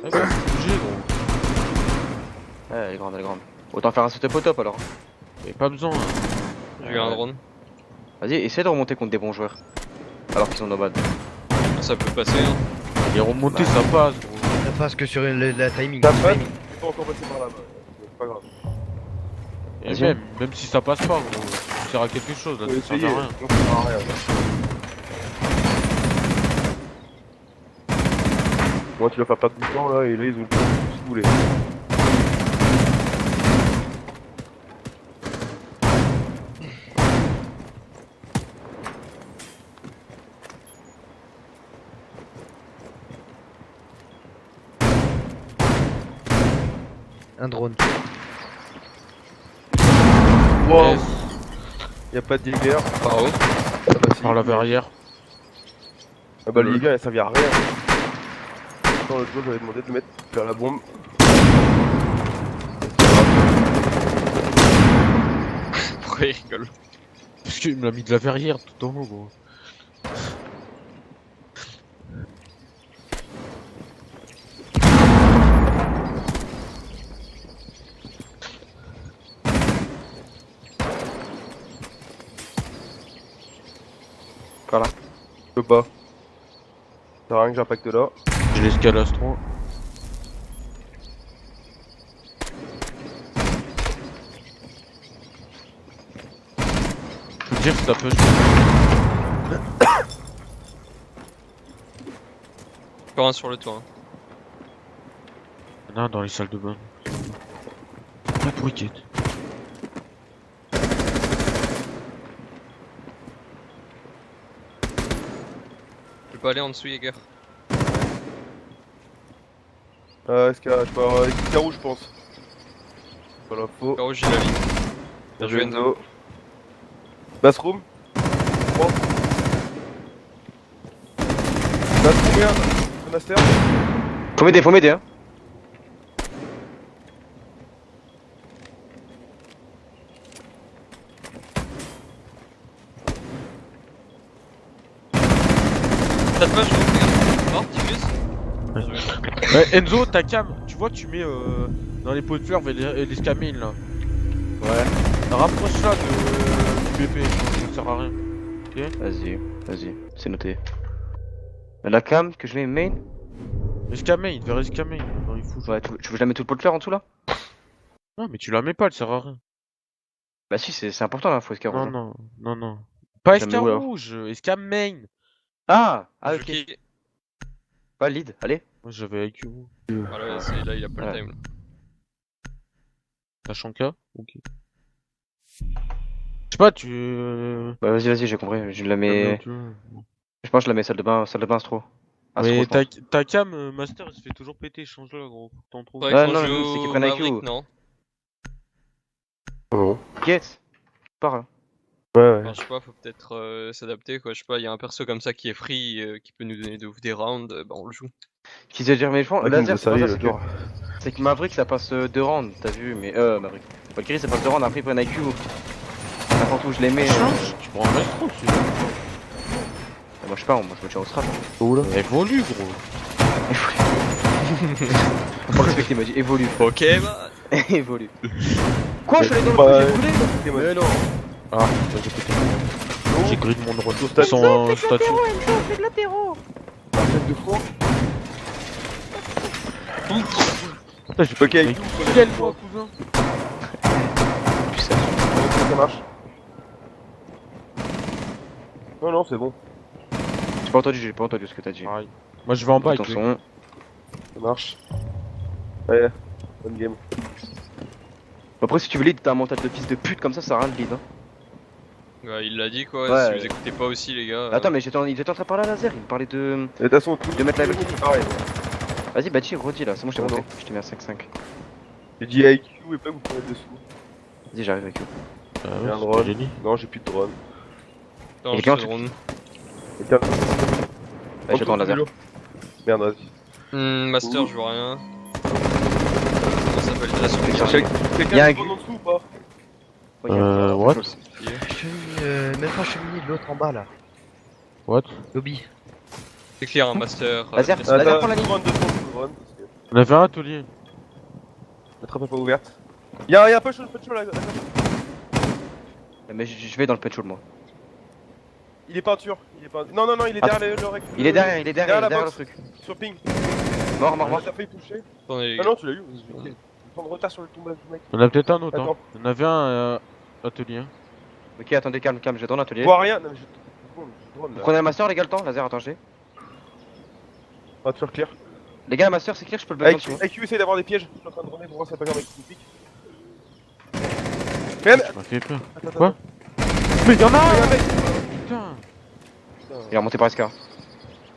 A: Ouais, bah, faut bouger, gros.
C: Ouais, elle est grande, elle est grande. Autant faire un setup au top alors.
A: Y'a pas besoin.
B: J'ai eu un drone.
C: Vas-y, essaie de remonter contre des bons joueurs. Alors qu'ils sont nomades.
B: Ça peut passer, hein.
A: Et remonter, ça passe, gros.
D: Ça passe que sur la timing.
E: Ça
D: le
E: passe.
D: timing.
E: Je suis pas encore passé par là-bas. C'est pas grave.
A: Et
C: Vas-y.
A: même si ça passe pas, gros, ça sert à quelque chose, là,
E: Faut
A: ça sert
E: essayer.
A: à rien.
E: Non, ça sert à rien. Moi, tu vas faire perdre du temps là, et là, ils ont le temps de se bouler.
D: Un drone.
E: Wow.
A: Yes.
E: Y'a pas de Jäger.
B: Par haut.
E: Ah bah, si.
A: Par la verrière.
E: Ah bah, le Jäger, il servi à rien. Attends, l'autre jour, j'avais demandé de le mettre vers la bombe.
B: Pourquoi il rigole?
A: Parce qu'il me l'a mis de la verrière tout en haut, gros.
E: Je peux pas. Ça sert à rien que j'impacte là.
A: J'ai l'escale astro. Je veux dire que ça peut.
B: Encore un sur le toit. Hein.
A: Il y en a un dans les salles de bain. La briquette.
B: Je peux pas aller en dessous, Jäger.
E: Est-ce qu'il y a, je peux avoir avec rouge, je pense. Pas l'info.
B: Par haut, j'ai la ligne. Bien joué, Enzo.
E: Bassroom. Bon. Bassroom, merde. Le master.
C: Faut m'aider, hein.
B: T'as pas, je regarde. Mort, Tifus. Bien joué.
A: Ouais, Enzo, ta cam, tu vois, tu mets dans les pots de fleurs les scamines là. Ouais. Rapproche-la du BP, ça sert à rien.
C: Vas-y, c'est noté. La cam que je mets main.
A: Escamine, vers escamine, dans les fous.
C: Ouais, tu veux que je la mette tout le pot de fleurs en dessous là?
A: Non, mais tu la mets pas, elle sert à rien.
C: Bah si, c'est important là, faut escar rouge.
A: Non. Pas
C: Ça me
A: escam
C: met où, alors
A: rouge, escam main.
C: Ah
B: Je
C: ok.
B: kick.
C: Pas lead, allez.
A: Moi j'avais IQ.
B: Voilà, là, il a pas
C: Ouais.
B: le time. Là.
A: T'as Shanka? Ok. Je sais pas, tu.
C: Bah vas-y, j'ai compris. Je la mets. Je pense que je la mets salle de bain astro.
A: Mais
C: je pense.
A: ta cam, Master, elle se fait toujours péter, change-la gros, faut que t'en trouves.
B: Ouais,
C: Ouais,
B: quand
C: non,
B: je
C: mais
B: joue
C: c'est qu'ils
B: au
C: prennent IQ.
B: Maverick, non.
E: Oh.
C: Yes. Pars.
E: Ouais.
B: Enfin, je sais pas, faut peut-être s'adapter quoi. Je sais pas, il y a un perso comme ça qui est free, qui peut nous donner des rounds, bah on le joue.
C: Qui se dire, mais je pense.
E: Ouais,
C: Laser,
E: comme
C: c'est
E: vous
C: pas
E: savez,
C: ça,
E: l'autre jour.
C: c'est que Maverick ça passe 2 rounds, t'as vu, mais Maverick. Valkyrie ça passe 2 rounds, après ils prennent IQ. N'importe où je les mets.
A: Tu prends un maestro, tu
C: Moi je sais pas, moi je me tiens au strat.
E: Oh là.
A: évolue gros.
C: Faut respecter, il m'a dit évolue.
B: Ok, bah.
C: Évolue. Quoi, je suis allé dans le
E: Bah,
C: truc, j'ai voulu. Mais non.
A: Ah, bah, j'ai pété. J'ai grillé mon drone.
E: Stade.
A: Ils sont en statut.
E: Tête de four.
A: Putain, j'ai
E: Ok,
A: pété. Quel moi, cousin.
E: ça marche. Non, non, c'est bon.
C: J'ai pas entendu ce que t'as dit.
A: Pareil. Moi, je vais en bas avec lui.
C: Attention.
E: Ça marche. Ouais, bonne game.
C: Après, si tu veux lead, t'as un mental de fils de pute comme ça sert à rien de lead. Hein.
B: Bah, il l'a dit quoi,
C: Ouais.
B: si vous écoutez pas aussi, les gars.
C: Attends, mais il était en train de parler à laser, il me parlait de.
E: Et de toute façon, tout
C: De mettre la level.
E: pareil.
C: Vas-y, bah, redis là, c'est bon, je t'ai
E: Non,
C: monté.
E: non.
C: Je t'ai mis à 5-5.
E: J'ai dit IQ et pas vous pouvez mettre dessous.
C: Vas-y, j'arrive avec eux.
A: Ah
E: J'ai un
A: ouais,
E: drone.
A: c'est génie.
E: Non, j'ai plus de drone.
B: Attends,
C: Et
B: je
C: quand
B: te
C: tu-
B: drone.
E: Quelqu'un.
C: Vas-y, j'attends le laser.
E: Merde, vas-y.
B: Master, je vois rien. Comment ça s'appelle la surprise?
C: Chercher.
E: Quelqu'un
C: Y'a un
E: qui drone en dessous ou pas?
A: What?
D: Même pas cheminer de l'autre en bas là.
A: What?
D: Lobby.
B: C'est clair, un master.
C: Laser,
B: laisse-
C: laser
E: Attends,
C: pour la ligne.
E: drone, drone, drone, parce que
A: On avait un atelier.
E: la trappe est pas ouverte. Y'a un push là.
C: Mais je vais dans le pet moi.
E: Il est peinture. Non, non, non, il est
C: Attends.
E: derrière le rec.
C: Il est derrière,
E: Derrière la
C: le
E: box.
C: truc.
E: Sur ping.
C: Mort, mort, mort.
E: T'as failli toucher.
B: Attendez, les
E: Ah
B: gars.
E: non, tu l'as eu. Ok. Prends de retard sur le tombage du mec.
A: On a peut-être un autre. Hein.
E: Attends.
A: On avait un atelier.
C: Ok, attendez, calme, j'ai dans l'atelier.
E: Je vois rien. Non, mais je drone
C: Vous
E: là.
C: prenez un master, les gars, le temps. Laser, attends, j'ai.
E: Peinture clear.
C: Les gars, un master, c'est clair, je peux le bug en dessous.
E: IQ essaye d'avoir des pièges. Je suis en train de droner pour voir si ça peut faire un mec qui nous pique. Même.
A: Ça m'a fait peur.
E: Attends,
A: Quoi? Mais y'en a
E: Il y a un
A: un!
E: mec.
A: Putain!
C: Il est remonté par SK.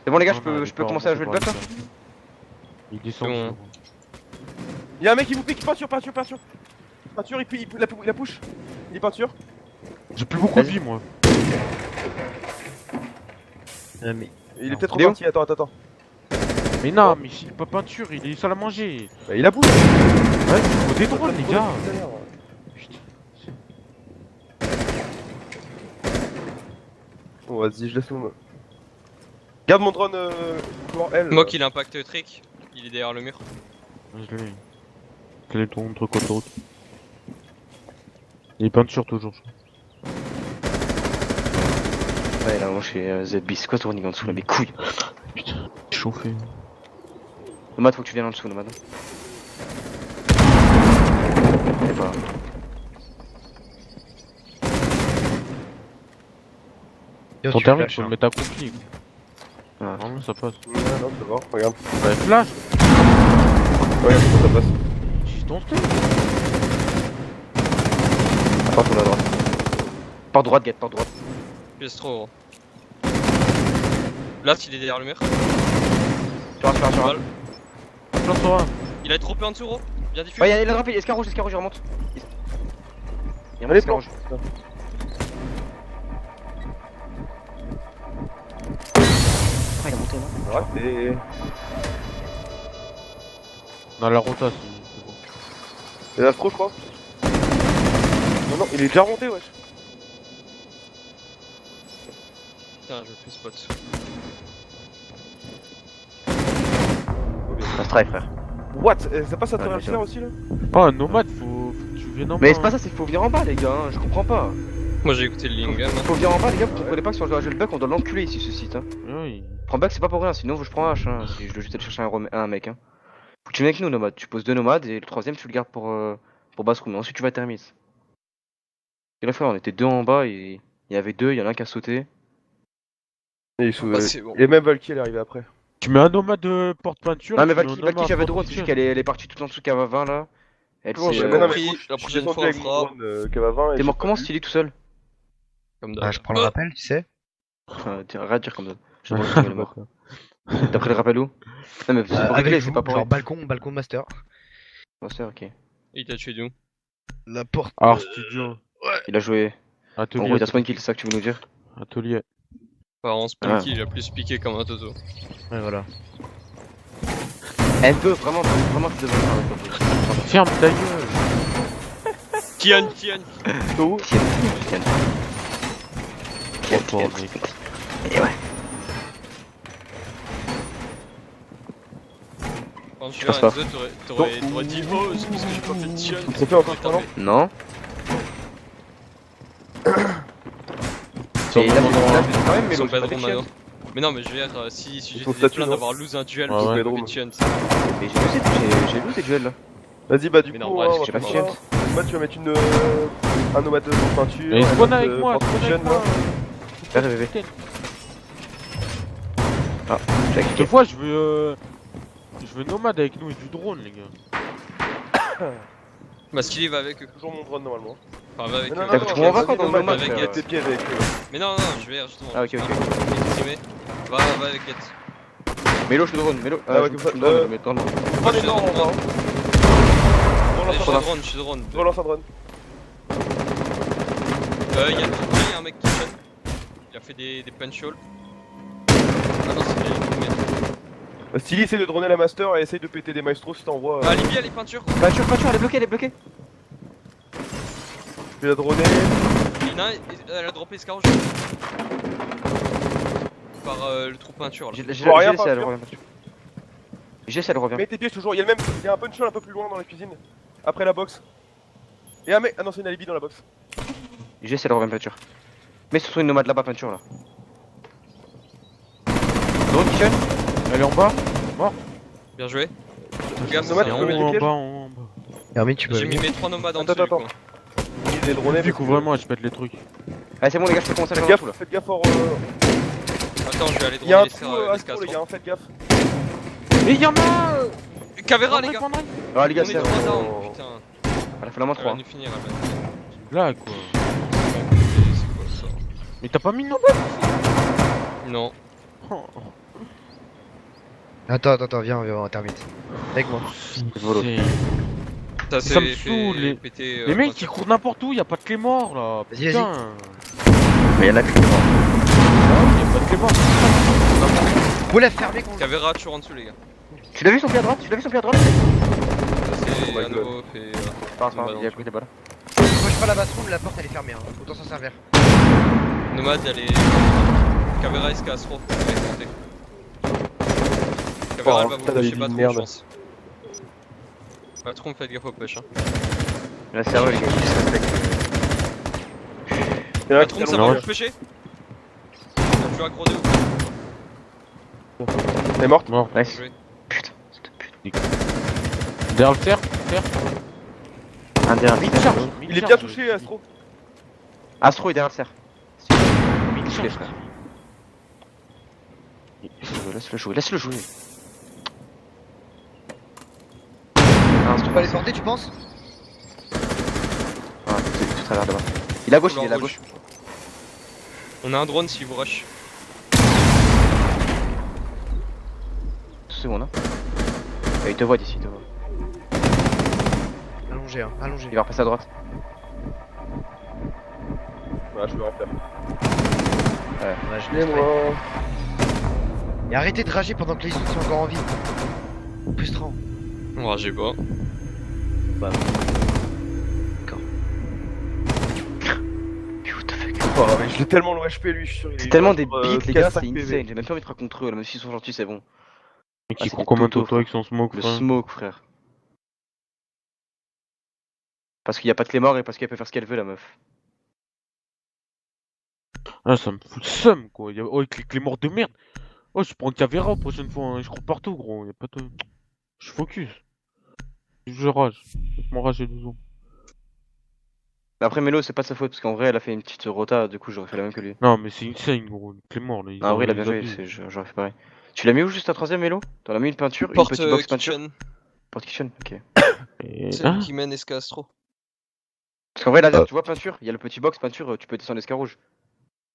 C: C'est bon, les gars,
A: Non,
C: je
A: non,
C: peux,
A: il
C: je
A: est
C: peux
A: pas
C: commencer à jouer le
A: remonté
C: buff là?
A: par ici. Il descend.
B: C'est bon.
A: sur-
E: Il y a un mec qui vous pique. Peinture. Peinture, il push. Il est peinture.
A: J'ai plus beaucoup de
C: Vas-y.
A: vie, moi.
D: Mais
E: Il est
D: Non.
E: peut-être
C: Léo
E: reparti. Attends.
A: Mais non, mais s'il est pas peinture, il est seul à manger.
E: Bah, il a bougé.
A: Ouais, faut des drones, les gars. Putain.
E: Bon, vas-y, je laisse mon. Garde mon drone. L.
B: Moi qui l'impact trick, il est derrière le mur.
A: Je l'ai. Je l'ai ton truc autoroute. Il est peinture toujours. je crois.
C: Ouais, là, moi je suis ZB. C'est quoi ce running en dessous là? Mes couilles.
A: Putain, chauffé.
C: Nomad, faut que tu viennes en dessous, Nomad. C'est pas.
D: Yo,
A: Ton
D: tu
A: terme,
D: flashes,
A: faut le
D: hein.
A: mettre à conflit.
C: Ah.
A: Normalement, ça passe.
E: Non, c'est bon, regarde.
A: Ouais, flash!
E: Regarde, ça passe.
A: J'ai ton steak.
C: Par contre, on a droite. Par droite, Get, par droite.
B: Pièce trop gros. Là, il est derrière le mur.
C: Sur un, sur un, sur un.
B: Mal.
A: Flash sur un.
B: Il a été trop peu en dessous, gros. Bien diffus.
C: Ouais, il a drapé, escar rouge, il remonte. Il remonte,
E: Allez,
C: escar rouge. Ah, il a monté là.
E: Raté.
A: On a la rota, c'est bon.
E: C'est l'astro, je crois. Non, il est déjà remonté, wesh.
B: Putain, je fais spot.
C: Un strike, frère.
E: What? Ça passe à
C: Ouais,
E: travers le
C: mais
E: filaire aussi là?
A: Oh, un nomade, faut que tu viennes en bas.
C: Mais c'est pas ça, c'est qu'il faut venir en bas, les gars. Hein. Je comprends pas.
B: Moi j'ai écouté le Lingam.
C: Faut venir en bas, les gars. Vous comprenez pas que si on joue à jouer le buck, on doit l'enculer ici, ce site. Hein.
A: Oui.
C: Prends back, c'est pas pour rien. Sinon, je prends H. Hein. Si je dois juste aller chercher un mec. Hein. Faut que tu viennes avec nous, Nomad. Tu poses 2 nomades et le troisième, tu le gardes pour basse-room. Ensuite, tu vas à Thermis. Et là, frère, on était 2 en bas et il y avait 2, il y en a un qui a sauté.
E: Et il
B: Bah, c'est bon.
E: Et même Valky elle est arrivée après.
A: Tu mets un nomade de porte-peinture.
C: Non, mais
A: tu mets un
C: Valky,
A: nomade
C: j'avais
A: porte
C: drone, c'est juste
A: peinture.
C: qu'elle est partie tout en dessous qu'elle 20 là. Elle
E: Bon,
C: s'est.
E: j'ai
B: euh,
E: bien
B: compris.
E: compris.
B: La prochaine fois, on
E: avec mon
B: fera.
E: drone, qu'elle va 20 et
C: T'es mort
E: j'ai
C: comment
E: pas vu.
C: s'il est tout seul?
B: Comme
D: Bah,
B: d'hab.
D: je prends le rappel, tu sais.
C: Arrête de dire comme ça. Je sais pas, il est mort. T'as pris le rappel où? Non, mais c'est pour
D: Avec
C: régler,
D: vous,
C: c'est pas pour
D: genre balcon master.
C: Bon, c'est ok.
B: Il t'a tué d'où?
D: La porte.
A: Alors, studio.
C: Il a joué. En gros,
A: Atelier.
C: il a spawn kill, c'est ça que tu veux nous dire?
A: Atelier.
B: Par en Spunky, il a plus piqué comme un toto.
D: Ouais, voilà.
C: Elle peut vraiment, tu devrais faire avec toi.
A: Ferme ta gueule.
B: Kian.
C: Tiens, tiens.
A: Trop fort, mec.
C: Et ouais.
B: Quand je
C: passe
B: viens à
C: pas.
B: Enzo, t'aurais dit oh, c'est parce que j'ai pas fait de tion.
E: C'est fait encore pendant.
C: Non.
A: Ils sont
C: Et là,
A: vraiment dans-
C: là, quand même,
B: Ils
C: mais
B: sont
C: l'autre,
B: pas
C: j'ai
B: de
C: pas
B: room
C: fait de
B: maintenant. Mais non, mais je veux dire, si
E: Ils
B: j'étais
E: sont
B: des
E: statut,
B: plein
E: non
B: d'avoir lose un duel,
A: Ouais,
B: parce que
A: ouais.
B: j'ai pas fait de tion.
C: Mais j'ai vu ces duels là.
E: Vas-y, bah du
B: Mais
E: coup,
B: non,
E: on va
C: j'ai pas de
E: faire
C: chance.
E: ça. Nomade, tu vas mettre un nomade de peinture.
A: Et
E: un
A: spawn
E: autre,
A: avec moi,
E: porte
A: spawn avec
E: kitchen,
A: moi.
E: là.
C: Vas-y, vas-y. Ah, j'ai cliqué.
A: Des fois, je veux nomade avec nous et du drone, les gars.
B: Bah, Skilly va avec eux.
E: Toujours mon drone normalement.
B: Enfin, va avec
E: Mais
B: eux.
E: non,
C: T'as
E: non,
C: foutu
E: non,
C: mon
E: vas-y,
C: vacances dans le
E: nomade,
C: nomade,
B: avec
C: frère.
B: Get.
E: Tes pieds avec eux.
B: Mais non, je vais justement.
C: Ah, ok, ok.
B: Va avec Get.
C: Mélo, je te drone, Mélo.
E: Ah ouais,
C: Je
E: comme ça,
C: me drone, mais dans le-
E: Drone est mort, on va.
B: Allez, je
E: Relance
B: suis drone.
E: un relance un drone.
B: Il y a un mec qui shot. Il a fait des punch holes. Ah non, c'est bien.
E: Stilly essaye de droner la master et essaye de péter des maestros si t'envoies.
B: Ah, Libby, elle est peinture.
C: Peinture, elle est bloquée, elle est bloquée.
E: Tu l'as droné.
B: Il y en a un, elle a droppé Scarge. Par le trou peinture là.
C: J'ai
E: vois rien,
C: laissé, elle
E: peinture.
C: revient. J'ai laissé, elle revient.
E: Mets tes pieds, je te jure, il y a un punch hole un peu plus loin dans la cuisine. Après la box. Et un mec. Ah non, c'est une alibi dans la box.
C: J'ai laissé, elle revient peinture. Mais ce sont une nomade là-bas, peinture là. Drone kitchen.
A: Elle est en bas.
B: Bien joué. Regarde,
E: Nomade,
B: c'est
E: tu
B: en
E: peux
B: haut.
E: mettre les
A: En
E: pièges
A: bas, en bas.
D: Hermine, tu peux.
B: J'ai mis
D: venir.
B: mes 3 nomades en
E: Attends,
B: dessous.
E: attends.
B: du coup.
E: Il est droné.
A: Du coup, vraiment, je pète les trucs.
C: Ah, c'est bon, les gars, je peux commencer à
E: Faites
C: faire un
E: gaffe,
C: tout là.
E: faites gaffe au.
B: Attends, je vais aller
E: Il y a un
B: droner
E: trou à
B: les
E: Astro, les
B: Scastro.
E: gars, faites gaffe.
A: Mais y'en a
B: Cavera, les gars.
C: Ah, les gars,
B: On est
C: c'est.
B: 3
E: Oh.
B: down, putain.
C: Elle a fait la main
B: Elle
C: 3.
B: va nous finir, elle va nous finir.
A: C'est une blague, quoi.
B: C'est quoi ça?
A: Mais t'as pas mis nomade?
B: Non.
A: Oh.
D: Attends, viens, termite. Avec moi.
C: Volo.
A: C'est-
B: Ça
A: Ça me
B: s'est
A: saoule,
B: fait
A: les-
B: péter.
A: Les mecs, ils courent n'importe où, y'a pas de clé mort, là.
D: Vas-y,
A: Putain.
C: Mais y'en a plus.
A: Y'a pas de clé mort.
D: Vous la fermez qu'on.
B: Cavera toujours en dessous, les gars.
C: Tu l'as vu son pied à droite? Tu l'as vu son pied à droite?
B: Ça
E: Oh
B: c'est
E: my
B: à
E: God.
B: nouveau fait.
C: Pas grave,
B: Nomade
C: il
B: en
C: a
B: dessous.
C: pris des balles.
D: Moi je pas la bathroom, la porte elle est fermée, hein. Autant s'en servir.
B: Nomade, elle est. Cavera et Scastro. Elle va être montée. Cavera, elle va vous
E: putain,
B: pusher
E: la
B: pas
E: vie
B: trop,
E: de
B: je
E: merde.
B: pense. Patron, faites gaffe au push. Hein.
C: La serveur, les gars, il se respecte.
E: Il y en a un qui
B: Patron, ça
E: s'allonge.
B: va vous pusher? Tu vas accroder ou pas?
E: Elle est morte.
A: Mort.
C: Nice.
B: Joué.
C: Putain, cette pute.
A: Derrière le terre,
C: Un derrière le
A: Mid
C: cerf.
A: charge.
E: Il est bien touché, Astro.
C: Astro est derrière le cerf.
A: Mid
C: Touche les
A: charge.
C: frères. Laisse-le jouer, laisse-le jouer. Ah,
D: Tu peux aller porter, tu penses?
C: Ah, tout travers là-bas. Il est à gauche, il est à gauche.
B: On a un drone si vous rush.
C: C'est bon, hein. Il te voit d'ici, il te voit.
D: Allongé, hein, allongé.
C: Il va repasser à droite.
E: Voilà, je vais en faire.
D: Ouais, je
E: Et
D: laisse
E: moi.
D: Et arrêtez de rager pendant que les autres sont encore en vie. Frustrant.
B: Oh, j'ai pas.
C: What the fuck.
E: Oh, mais je l'ai tellement le HP lui, je suis sûr.
C: C'est tellement des beats, les gars,
E: 4-5
C: c'est
E: PV.
C: insane. J'ai même pas envie de faire contre eux, là, même s'ils sont gentils, c'est bon.
A: Mais
C: Ah,
A: qui
C: c'est
A: court
C: des
A: comme un
C: totos,
A: toto avec son smoke,
C: Le
A: frère.
C: smoke, frère. Parce qu'il y a pas de clé mort et parce qu'elle peut faire ce qu'elle veut, la meuf.
A: Ah, ça me fout le seum, quoi. Oh, avec les clés morts de merde. Oh, je prends Cavera prochaine fois, hein. Je cours partout, gros. Y'a pas de. Je focus. Je rage. Je m'en rage les 2 ans.
C: Mais après, Melo, c'est pas de sa faute, parce qu'en vrai, elle a fait une petite rota, du coup, j'aurais fait la même que lui.
A: Non, mais c'est insane, gros. Une clé mort, là.
C: Ah, en vrai, il a bien
A: ils
C: joué,
A: abusent.
C: j'aurais fait pareil. Tu l'as mis où juste à troisième, Melo? T'en as mis une peinture, une
B: Porte
C: petite box peinture?
B: kitchen.
C: Porte kitchen, ok.
A: Et-
B: C'est
A: hein
B: qui mène Escastro.
C: Parce qu'en vrai, là, tu vois peinture, il y a le petit box peinture, tu peux descendre l'escar rouge.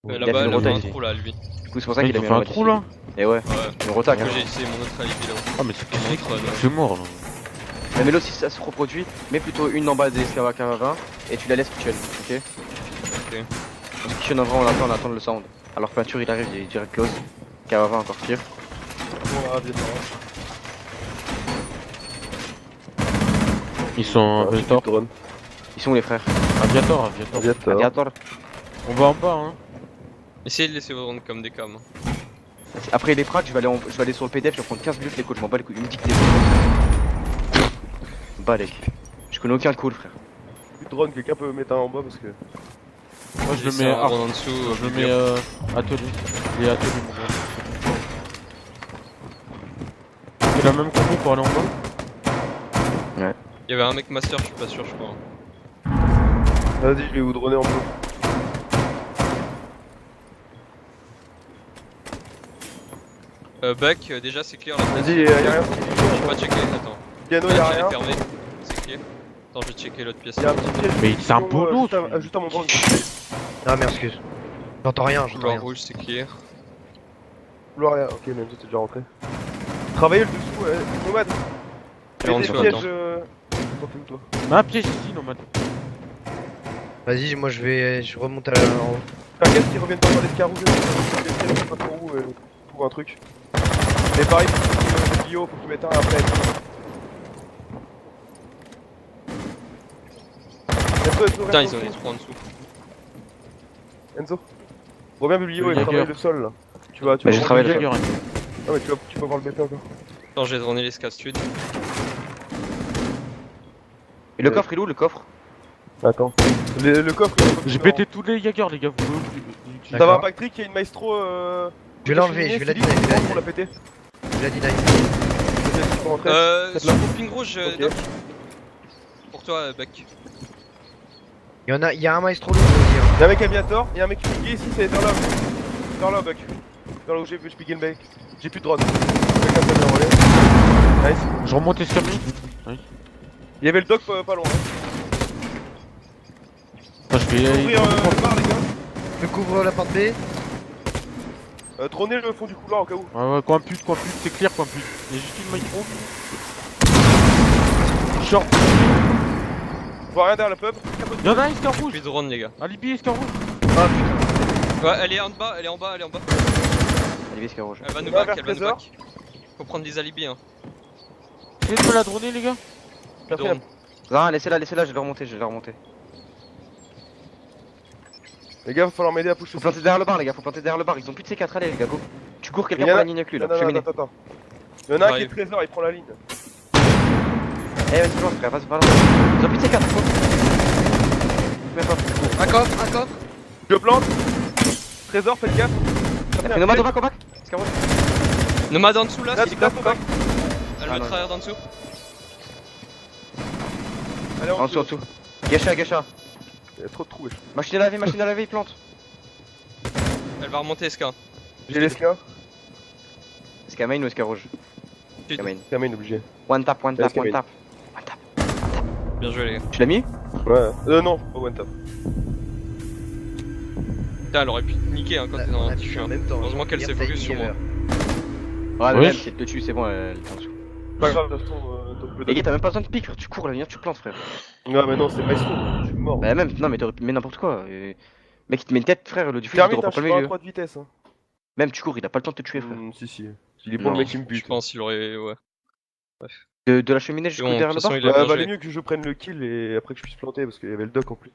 C: Il a
B: Là-bas,
C: fait
B: elle
C: une
B: a
C: rota
B: fait un
C: ici.
B: trou là, lui.
C: Du coup, c'est pour ça
A: Ah,
C: qu'il
A: ils
C: a
A: ont
C: mis
A: fait un
C: rota
A: trou,
C: ici.
A: là.
C: Et ouais,
B: Ouais.
C: une rota,
B: Du coup,
C: carrément.
B: j'ai essayé mon autre alibi là-haut.
A: Ah, mais c'est
B: Mon autre,
A: c'est mort, là.
C: Mais Melo, si ça se reproduit, mets plutôt une en bas des escalavateurs 20 et tu la laisses kitchen, ok?
B: Ok.
C: Parce que kitchen, en vrai, on attend le sound. Alors peinture, il arrive, il est direct close. Caravin encore pire.
E: Bon, ah, bien,
A: Ils sont Aviator.
E: drone.
C: Ils sont où les frères?
A: Aviator.
E: Aviator.
C: Aviator.
A: On va en bas, hein.
B: Essayez de laisser vos drones comme des cams.
C: Après les pracs, je vais aller sur le PDF, je vais prendre 15 minutes les coachs, je m'en bats les couilles. Il me dit que t'es bon. balèque. Je connais aucun call, frère.
E: Plus de drone, quelqu'un peut mettre un en bas parce que.
A: Moi je le
B: Laissez
A: mets
B: un drone en dessous.
A: je le mets atelier. Il est atelier mon gars. C'est la même combo pour aller en bas.
B: Il y avait un mec master, je suis pas sûr, je crois.
E: Vas-y, je vais vous droner en bleu.
B: Back, déjà c'est clear la place.
E: Vas-y, y'a rien.
B: J'ai pas checké, attends.
E: Piano,
B: Back,
E: y'a
B: elle est
E: rien.
B: fermée, c'est clear. Attends, je vais checker l'autre pièce.
E: Y'a un petit piège.
A: Mais c'est un
E: Bon,
A: boulot,
E: juste à mon drone.
D: Ah, merde, excuse. J'entends rien, j'entends
B: Couloir
D: rien.
B: rouge, c'est clear.
E: Couloir rien. Ok, même toi t'es déjà rentré. Travaillez le dessous, nomade.
B: Il est en
E: Mets des
B: dessous,
E: pièges.
B: attends.
E: T'en fais où toi?
A: Un piège ici, nomade.
D: Vas-y, moi je remonte en haut.
E: Fais gaffe qu'ils reviennent pas dans l'escarrouge. Je sais pas trop où, trouve un truc. Et pareil, le bio, faut que tu mettes un après.
B: Putain, ils ont les 3 en dessous.
E: Enzo, reviens biblio
A: Le
E: et travaille
A: Jaeger.
E: le sol là. Tu vas,
C: Mais je
E: voir
C: travaille
E: le
C: le
E: Jaeger.
A: Jaeger.
E: Ah mais tu vas voir le BP encore.
B: Attends, j'ai droné les stud.
C: Et le coffre, il est où le coffre?
E: Attends. Le coffre, il est
A: J'ai
E: au-
A: pété tous les Jaeger, les gars. Vous pouvez l'utiliser.
E: T'avais un
D: D'accord.
E: Patrick qui a une maestro.
D: Je vais l'enlever, je vais la
E: dynamiter.
D: dynamiter.
E: Pour la péter.
D: Je la deny.
E: Tu peux rentrer. Faites
B: Sur
E: là.
B: le ping rouge,
E: Ok.
B: Doc. Pour toi, Back.
D: Il y a un maestro lourd aussi. Hein.
E: Y'a un mec aviator, y'a un mec qui piqué ici, c'est vers là. Vers là, Buck. Vers là où j'ai piqué le mec. J'ai plus de drone. Quelqu'un peut me relais. Nice.
A: Je remonte escalier.
E: Il y avait le doc pas loin.
A: Enfin, je vais
E: Ouvrir le bar, les gars.
D: Je couvre la porte B.
E: Trôner le fond du couloir au cas où.
A: Ouais, coin pute, c'est clair, coin pute. Il y a juste une micro. Short.
E: Je vois rien derrière le pub.
A: Y'en a un, escar rouge.
B: Plus de drone, les gars.
A: Alibi, escar rouge.
D: Ah putain.
B: Ouais, elle est en bas, elle est en bas, elle est en bas.
C: Allez, escar rouge.
B: Elle va nous
E: Va
B: back,
E: vers
B: elle va nous
E: Trésor.
B: back. Faut prendre des alibis, hein.
A: Essayez de me la droner, les gars.
E: Quatrième.
C: Non, laissez-la, je vais la remonter,
E: Les gars, va falloir m'aider à push
C: Faut planter derrière le bar, les gars, faut planter derrière le bar. Ils ont plus de C4, allez, les gars, go. Tu cours, quelqu'un
E: Il y en
C: prend
E: a-
C: la ligne avec lui là.
E: Non, non,
C: Cheminée.
E: attends. Il y en a un qui
B: J'arrive.
E: est trésor, il prend la ligne.
C: Eh, vas-y, plante, frère, vas-y, par là. Ils ont plus de C4, faut. Même pas.
D: Un coffre.
E: Je plante. Trésor, faites gaffe.
C: Après, nomade, on va, escar rouge.
B: Nomade en dessous là,
E: Là,
B: c'est
E: c'est là,
B: quoi? Elle
C: Ah,
B: veut
C: non.
B: travers d'en dessous.
E: Allez,
C: En dessous. Gacha.
E: Il y a trop de trous, wesh.
C: Machine à laver, il plante.
B: Elle va remonter SK.
E: J'ai l'esca.
C: Escar main ou escar rouge?
B: Sud.
C: Escar main.
E: Termine, obligé.
C: One tap.
E: Escar main.
B: Bien joué, les gars.
C: Tu l'as mis?
E: Ouais. Non, pas one tap.
B: Putain, elle aurait pu te niquer hein, quand t'es dans
D: On
B: un
D: a
B: tissu.
D: tué en
B: Hein.
D: même temps.
B: Heureusement qu'elle s'est
D: Hier,
B: focus sur moi.
C: Ouais,
A: Oui.
C: mais même, si elle te tue, c'est bon, elle est en dessous.
E: Pas grave, de toute façon, donc le
C: Les gars, t'as même pas besoin de pique, frère, tu cours, l'avenir, tu plantes, frère.
E: Ouais, mais non, c'est maestro, je suis mort.
C: Bah, même, non, mais t'aurais pu mettre n'importe quoi. Mec, il te met une tête, frère, le du fil, il te
E: Termine,
C: reprend
E: je
C: pas le
E: suis pas à
C: milieu.
E: 3 de vitesse. Hein.
C: Même, tu cours, il a pas le temps de te tuer, frère.
E: Si. Il est pour le
C: Non,
E: mec qui me
B: Je
E: bute.
B: pense qu'il aurait. Ouais.
C: De la cheminée jusqu'au
B: Bon, de
C: derrière
B: toute
C: le bar.
B: façon, il a bien
E: Valait
B: joué.
E: mieux que je prenne le kill et après que je puisse planter parce qu'il y avait le doc en plus.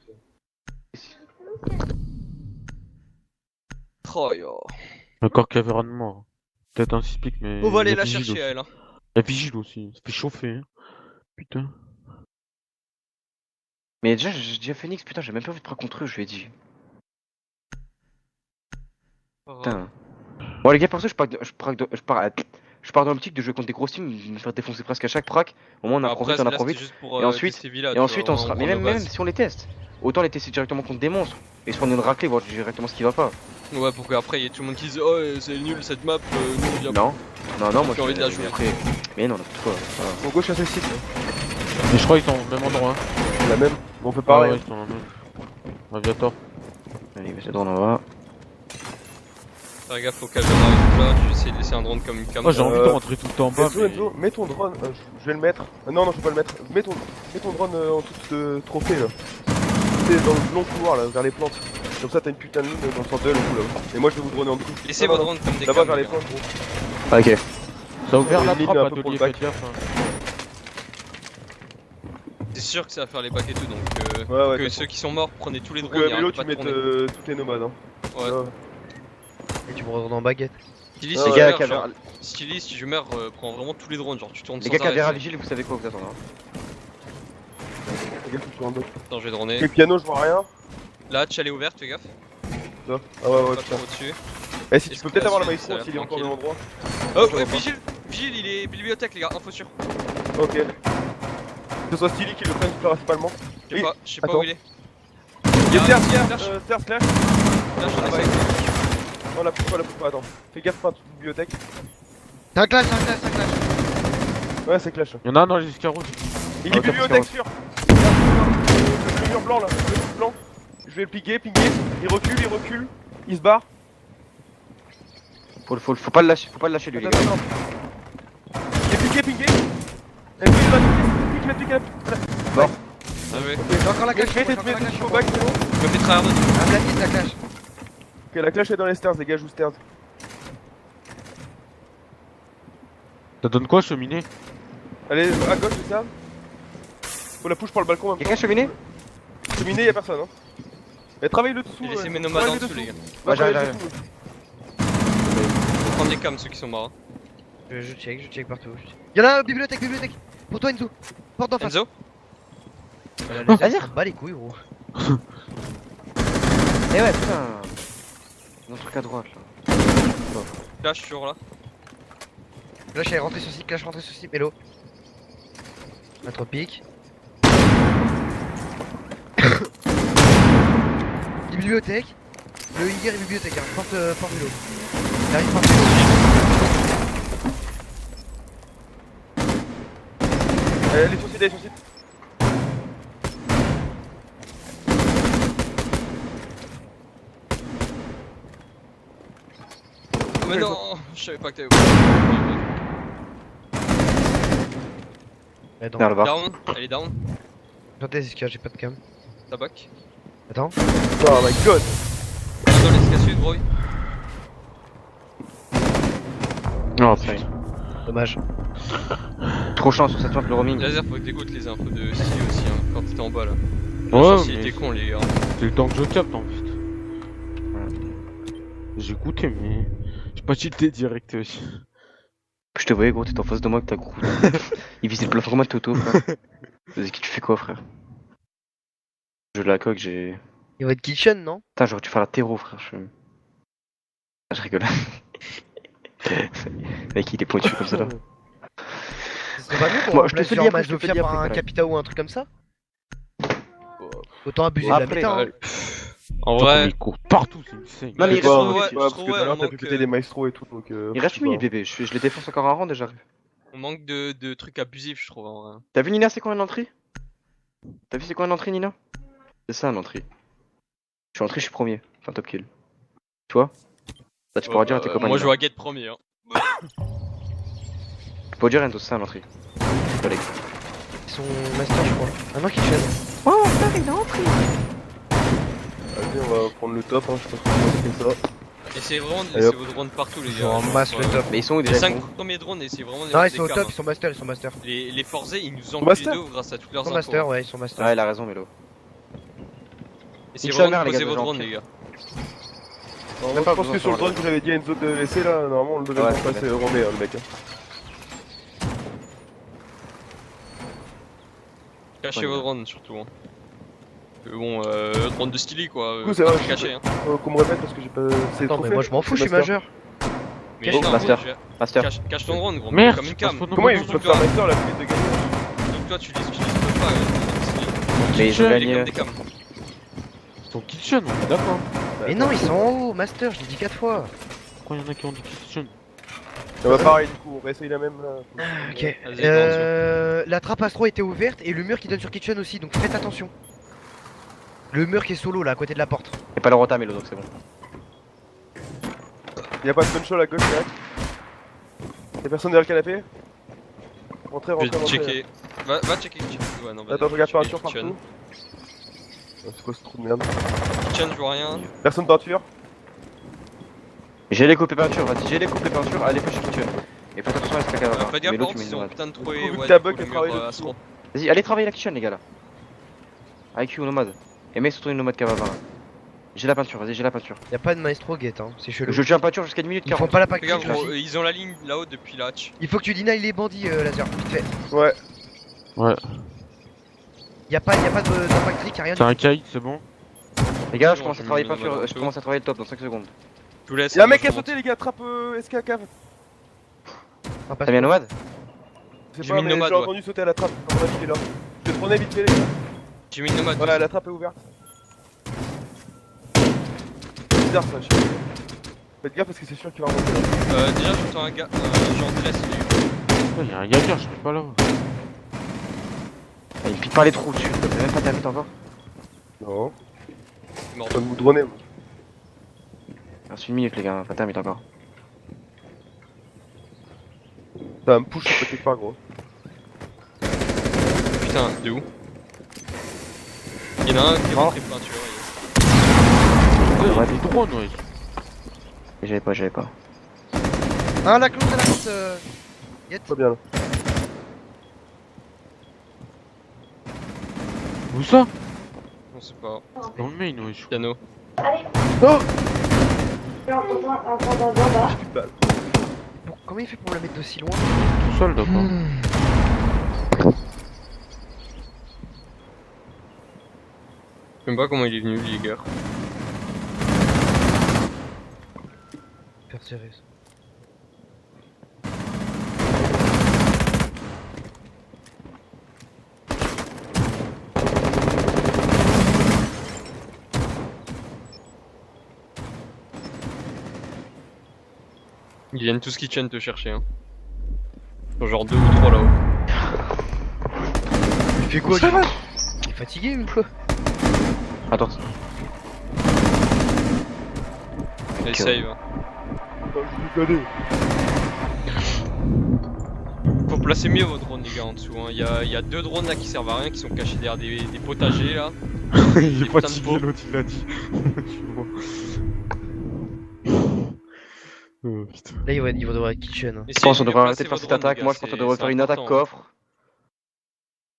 B: Oh, yo.
A: Encore Cavera de mort. Peut-être un 6 pick, mais.
B: On va aller
A: il y a
B: la
A: Vigile
B: chercher,
A: aussi.
B: elle. Hein.
A: Il y a Vigile aussi. Ça fait chauffer, hein. Putain.
C: Mais déjà, j'ai dit à Phoenix, putain, j'ai même pas envie de prendre contre eux, je lui ai dit. Putain. Bon, les gars, pour ça, je pars dans l'optique de jouer contre des grosses teams, de me faire défoncer presque à chaque prac. Au moins, on apprend
B: Après,
C: vite, on
B: là,
C: apprend
B: c'était
C: vite.
B: juste pour
C: Et ensuite-
B: tester Villa,
C: Et
B: tu
C: ensuite,
B: vois,
C: on sera.
B: on
C: Mais
B: prend
C: même,
B: nos
C: même
B: bases.
C: si on les teste, autant les tester directement contre des monstres et se prendre une raclée, voir directement ce qui va pas.
B: Ouais, pour qu'après, il y ait tout le monde qui dise oh, c'est nul cette map, nous on vient pas.
C: Non, moi
B: J'ai envie de la
C: mais
B: jouer.
C: après. Mais non, n'importe quoi. Voilà.
E: Mon gauche à celle-ci,
A: Mais je crois qu'ils sont au même endroit. Hein.
E: c'est la même. Bon, on fait
A: Ouais,
E: pareil.
A: ouais, ils sont dans le même. Aviator.
C: Allez, vas-y, drone en bas.
B: Faire gaffe au cas arrive là, je vais essayer de laisser un drone comme une cam.
A: Moi j'ai envie de rentrer tout le temps en bas.
E: Enzo, mets ton drone. Je vais le mettre. Non, je vais pas le mettre. Mets ton drone en toute trophée là. C'est dans le long couloir là, vers les plantes. Comme ça, t'as une putain de ligne dans le centre de le coup là. Et moi, je vais vous droner en dessous.
B: Laissez vos drones comme des
E: Là-bas
B: cams.
E: vers les
B: les gars.
E: plantes, gros.
C: Ok.
A: Ça a ouvert la
E: Une ligne
A: trappe
E: un
A: à
E: peu pour
A: atelier,
E: le back.
A: faites gaffe. Hein.
B: C'est sûr que ça va faire les bacs et tout, donc
E: Ouais,
B: que
E: t'as
B: ceux qui sont morts, prenez tous les
E: Donc,
B: drones. il y
E: Vélo,
B: arrête
E: tu
B: pas de
E: mets
B: tourner.
E: toutes les nomades. Hein.
B: Ouais.
D: Et tu me retournes en baguette.
B: Stylis,
E: Ah
B: si
E: ouais.
B: tu
C: Les gars,
B: meurs,
C: Cavéra-
B: genre, Stylis, si je meurs, prends vraiment tous les drones, genre tu tournes
C: les
B: sans
C: gars,
B: arrêt.
C: Cavéra Vigile, vous savez quoi vous attendre. Hein.
E: gaffe, je suis en dos.
B: Attends, je vais droner.
E: Le piano, je vois rien.
B: La hatch elle est ouverte, fais gaffe.
E: Ça. Ah ouais,
B: Pas
E: putain.
B: trop au-dessus.
E: Eh, si tu
B: Est-ce
E: peux
B: que
E: peut-être
B: la
E: avoir la
B: suite,
E: maestro
B: ça a
E: s'il est
B: l'air
E: encore au même
B: tranquille.
E: endroit.
B: Oh,
E: je vois pas.
B: Vigile! Vigile, il est bibliothèque, les gars, info sûr.
E: Ok. Que ce soit Steely qui le prenne principalement.
B: Je sais
E: Oui.
B: pas, je sais pas
E: Attends.
B: où il est.
E: Il y a
B: Flash.
E: stairs, slash.
B: Flash,
E: Ah,
B: on
E: ouais.
B: essaie.
E: Non, la pousse pas, attends. Fais gaffe, pas toute bibliothèque.
D: C'est un clash, c'est un clash, c'est un clash.
E: Ouais, c'est clash.
A: Y'en a un dans les escargots.
E: Il
C: Ah,
E: est
C: ok,
E: bibliothèque sûr. Le mur blanc là, le mur blanc. Je vais le piquer, pinguer. Il recule. Il se barre.
C: Faut pas le lâcher lui les
E: Attends,
C: gars.
E: attends. Il est piqué, pingué. Et puis il va piquer.
C: Mort.
B: Ah ouais.
D: J'ai encore la clash,
E: Mets
D: j'ai encore la
E: tes
D: clash.
E: au bac, c'est bon.
B: Je me fais tryhard.
D: Un platine, la clash.
E: Ok, la clash est dans les stairs, les gars, joue stairs.
A: Ça donne quoi, cheminée?
E: Allez, à gauche, c'est ça. Faut la push par le balcon en même
C: Quelqu'un
E: temps.
C: cheminée?
E: Cheminée, y'a personne, hein. Et travaille le dessous.
B: J'ai laissé
E: ouais.
B: mes nomades en
E: Travaille le
B: dessous, les gars.
E: Va
C: Ouais,
E: travailler
C: j'arrive,
E: le dessous.
B: Faut prendre des cams, ceux qui sont morts.
D: Je check partout. Y'en a un, bibliothèque. Pour toi, Enzo. Porte d'en face.
B: Enzo?
D: Vas-y, bat les couilles, gros.
C: Eh ouais putain. Il y a un truc à droite là.
B: Flash, toujours là.
D: Clash, elle est rentrée sur site, clash rentrée sur site, Mélo. Un tropique. Bibliothèque. Le Iger est bibliothèque, hein. Porte vélo. Il arrive porte vélo.
E: Elle est sur site,
B: Mais non, je savais pas que t'avais.
D: Ouais, non.
C: Vers le bas.
B: Down, elle est down.
D: Attendez, c'est que j'ai pas de cam.
B: Tabac.
D: Attends.
E: Oh my god.
B: Dans l'escalier sud, bro.
A: Oh
C: Ça y est.
A: putain.
D: Dommage.
C: Trop chance sur cette map le roaming.
B: Laser, faut que t'écoutes les infos de Steve aussi, hein, quand t'étais en bas là.
A: Ouais,
B: Il
A: mais
B: était con, les gars.
A: c'est le temps que je capte en fait. J'ai écouté, mais j'ai pas tilté direct aussi.
C: Je te voyais gros, t'étais en face de moi avec ta croûte. Il visait le plafond comme un Toto frère. Vas-y, tu fais quoi frère? Je la coque, j'ai.
D: Il va être kitchen, non?
C: Putain, j'aurais dû faire la terreau frère. Je rigole. Mec, il est pointu comme ça là.
D: C'est pas mieux qu'on
C: Moi, je te
D: remplace
C: fais
D: genre
C: dire après, je te
D: Mazofia
C: fais dire
D: par
C: après,
D: un
C: frère.
D: Capita ou un truc comme ça? Autant abuser de la
C: Après,
D: méta, hein.
B: En
A: Putain,
B: vrai,
A: il court partout, c'est insane.
C: Non, mais il
B: je
C: reste
B: trouve,
C: une
B: ouais,
C: minute.
B: je
E: parce
B: trouve,
E: que tout
B: ouais,
E: à l'heure
B: on
E: t'as pu
B: manque,
E: péter des maestros et tout, donc
C: Il reste
E: je sais
C: une minute
E: pas.
C: bébé, je les défonce encore un round et j'arrive.
B: on manque de trucs abusifs, je trouve, en vrai.
C: T'as vu Nina c'est combien d'entrées? T'as vu c'est combien d'entrées Nina? C'est ça un entrée. Je suis entré, je suis premier. Enfin top kill. Tu vois? Là tu pourras dire à tes copains.
B: Moi, je
C: Nina.
B: vois Get premier. Hein.
C: Tu peux dire Enzo c'est ça un entrée. Collègue.
D: Ils sont master, je crois. Ah non, kitchen.
C: Oh frère il est entré.
E: Vas-y, on va prendre le top, hein, je pense qu'on va faire ça.
B: Essayez vraiment de
E: Allez,
B: laisser
E: hop.
B: vos drones partout, les
D: Ils
B: gars.
D: sont en masse le top.
C: Mais ils sont où
B: Les
C: déjà?
B: 5
C: Ils sont où
B: premiers drones, essayez vraiment de
D: Non,
B: les
D: ils sont au
B: mettre
D: top,
B: des
D: ils sont master, ils sont master.
B: cams. Les Forzés, ils nous enculent les
E: master
B: deux grâce à toutes
D: Ils
B: leurs
D: sont
B: infos.
D: master, ouais, ils sont master.
C: Ouais il a raison Mélo.
B: Essayez
C: Nique
B: vraiment
C: sa
B: de
C: mère, les
B: poser
C: gars,
B: vos
C: de
B: drones,
C: gentil.
B: les gars.
E: Alors,
C: Même
E: moi,
C: pas
E: je pense
C: besoin
E: que sur le
C: de
E: drone que j'avais dit à Enzo de laisser là, normalement le deuxième
C: Ouais,
E: temps passe Romé, hein, le mec. Hein.
B: Cachez
C: Ouais,
B: vos
C: ouais.
B: drones, surtout. Hein. Bon, drone de Steely, quoi.
E: Du coup, c'est vrai, je-
B: caché, hein.
E: Qu'on me répète parce que j'ai pas. C'est
D: Attends,
E: trop
D: mais
E: fait.
D: moi je m'en fous, je
E: C'est
D: suis
E: master.
D: majeur.
B: Mais
C: Oh,
B: non,
C: master.
B: gros,
C: Master.
B: cache ton drone, gros.
A: Merde,
B: Comme une
A: tu
B: cam.
A: passes ton nom.
E: Comment ils
B: Donc,
E: peuvent
B: toi-
E: faire master la limite de gagner?
B: Donc toi, tu l'utilises pas,
C: Mais ils ont
B: il est
C: gagné.
B: comme des cams.
A: Ils sont kitchen, on est d'accord.
D: Mais non, ils sont en haut, master, je l'ai dit 4 fois.
A: Pourquoi il y en a qui ont dit kitchen?
E: Ça va pareil du coup, on va essayer la même là.
D: Ok.
B: Vas-y,
D: La trappe astro était ouverte et le mur qui donne sur kitchen aussi, donc faites attention. Le mur qui est solo là, à côté de la porte.
C: Y'a pas le rota Mélo donc c'est bon.
E: Y'a pas de punch à gauche direct. Y'a personne derrière le canapé? Rentrez,
B: Je vais
E: rentrez, rentrez.
B: checker. Va checker Kitchen. Ouais, non, vas-y,
E: Attends, je regarde
B: checker
E: peinture
B: Kitchen.
E: partout. C'est quoi ce trou de merde?
B: Kitchen, je vois rien.
E: Personne peinture?
C: J'ai les coupes peinture, vas-y j'ai les coupes peinture, allez push kitchen. Et faites attention à ce caca là.
B: Fais gaffe,
C: Mélo
B: par
C: tu
B: contre,
C: mets
B: ils
C: une
B: ont
C: droite.
B: putain de trouvé.
E: Vu que
B: Ouais,
E: ta
B: du
E: bug
B: coup,
E: est
B: le
E: travaillé
B: mur,
E: dessus.
B: Astro.
C: Vas-y allez travailler la kitchen les gars là. IQ ou nomade. Et mets surtout une nomade cavava là. J'ai la peinture, vas-y j'ai la peinture.
D: Y'a pas de maestro get, hein, c'est chelou.
C: Je tiens peinture jusqu'à 1 minute
D: Ils font
C: 40.
D: pas la
B: Fais
D: pactique
B: gaffe,
D: là.
B: gros, ils ont la ligne là-haut depuis la hatch.
D: Il faut que tu deny les bandits, laser, vite fait.
E: Ouais.
A: Ouais.
D: Y'a pas d'impact trick, y'a rien
A: C'est
D: du
A: un kite, c'est bon.
C: Les gars, je
B: Non,
C: commence
B: je
C: à travailler
B: mets le
C: peinture,
B: nomade en
C: je
B: dessous.
C: commence à travailler le top dans 5 secondes.
B: Je vous laisse.
E: Y'a un
B: moi,
E: mec qui a
B: je remonte.
E: sauté, les gars, attrape SK cave.
C: T'as mis un nomade?
E: Je sais
B: J'ai
E: pas,
B: mis le
E: mais
B: nomade,
E: j'ai
B: ouais.
E: entendu sauter à la trappe. À mon avis, il est là. Je vais tourner vite fait, les gars.
B: J'ai mis le nomade.
E: Ouais, la trappe est ouverte. C'est bizarre ça, je sais. Faites gaffe parce que c'est sûr qu'il va remonter là.
B: Déjà, j'entends un gars. Genre, laisse, il est où?
A: Y'a un Yager, je peux pas l'avoir.
C: Ah, il pique pas les trous dessus, t'as même pas terminé encore?
E: Non.
B: Il est mort.
E: Je vais vous droner. Moi.
C: Reste une minute les gars, pas terminé encore.
E: Ça va me push sur quelque part, gros.
B: Putain, de où? Il y en a un qui est
C: Non.
B: rentré peinture.
A: Y'a des drones, ouais.
C: J'avais pas.
D: Ah, la close, Yet.
E: Pas bien là.
A: Où ça?
B: On sait pas.
A: Dans le main, ouais.
B: Piano.
E: Oh
D: Comment il fait pour la mettre d'aussi loin?
A: Tout seul, d'accord.
B: Je sais même pas comment il est venu, Liger.
D: Faire serrer ça.
B: Ils viennent tous kitchen te chercher, hein. Ils sont genre 2 ou 3 là-haut.
D: Il fait quoi lui? Il est fatigué ou quoi?
C: Attends.
B: Et save. Hein.
E: Attends, je vais déconner.
B: Faut placer mieux vos drones, les gars, en dessous. Hein. Il y a 2 drones là qui servent à rien, qui sont cachés derrière des potagers là.
A: Il est
B: putains de
A: fatigué,
B: pots.
A: l'autre, il l'a dit. Tu vois. Oh putain.
D: Là, il va devoir être kitchen. Hein.
C: Je pense qu'on
B: Essayez de
C: devrait
B: mieux
C: arrêter de faire
B: placer
C: cette
B: vos drones,
C: attaque,
B: les
C: moi
B: gars,
C: je pense qu'on
B: c'est-
C: devrait
B: c'est
C: faire une attaque
B: important, hein.
C: coffre.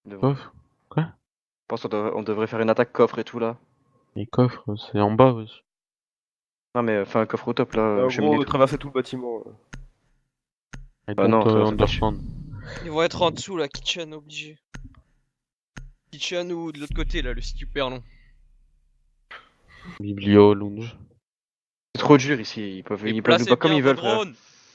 C: Je
A: Quoi?
C: pense qu'on devrait faire une attaque coffre et tout là.
A: Les coffres, c'est en bas, ouais.
C: Non mais fais un coffre au top là,
E: En gros, on
C: cheminée.
E: doit traverser tout le bâtiment.
A: I
C: Bah non,
A: don't,
C: ça, c'est
A: understand.
B: Ils vont être en dessous là, kitchen obligé. Kitchen ou de l'autre côté là, le site super long.
A: Biblio, lounge.
C: C'est trop dur ici, ils peuvent
B: Et
C: nous
B: placez
C: bloquer comme
B: bien
C: ils
B: vos
C: veulent frère.
B: drones.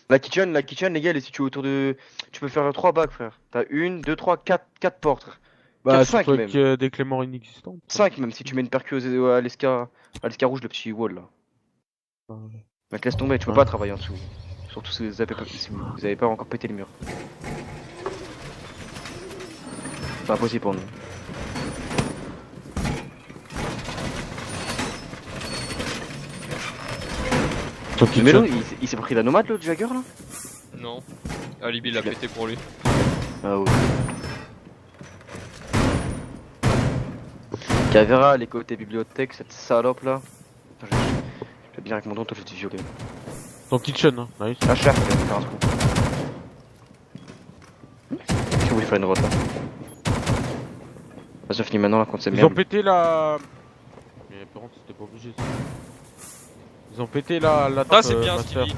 C: La kitchen les gars, elle est située autour de... Tu peux faire 3 bacs frère. T'as 1, 2, 3, 4 portes frère.
A: Bah,
C: 5
A: surtout
C: même.
A: avec des cléments inexistants.
C: 5 même si tu mets une percu à l'esca rouge, le petit wall là. Mec laisse tomber, tu peux
A: Ouais.
C: pas travailler en dessous. Surtout si vous avez pas encore pété le mur. C'est impossible pour nous.
A: Toi qui
C: Mélo,
A: tient.
C: il s'est pris la nomade le Jagger là?
B: Non. Alibi l'a
C: Je l'ai.
B: pété pour lui.
C: Ah ouais. Cavera, les côtés bibliothèque, cette salope là. Attends, je vais bien avec mon don, toi je vais te violer.
A: Ton kitchen, hein. Nice.
C: Ah cher, je vais faire un trou. Tu voulais faire une route là. Vas-y, on finit maintenant là contre ces
A: Ils ont
C: merdes.
A: pété la. Mais par contre, c'était pas obligé ça. Ils ont pété la.
B: Ah, c'est bien,
A: master.
B: Stevie.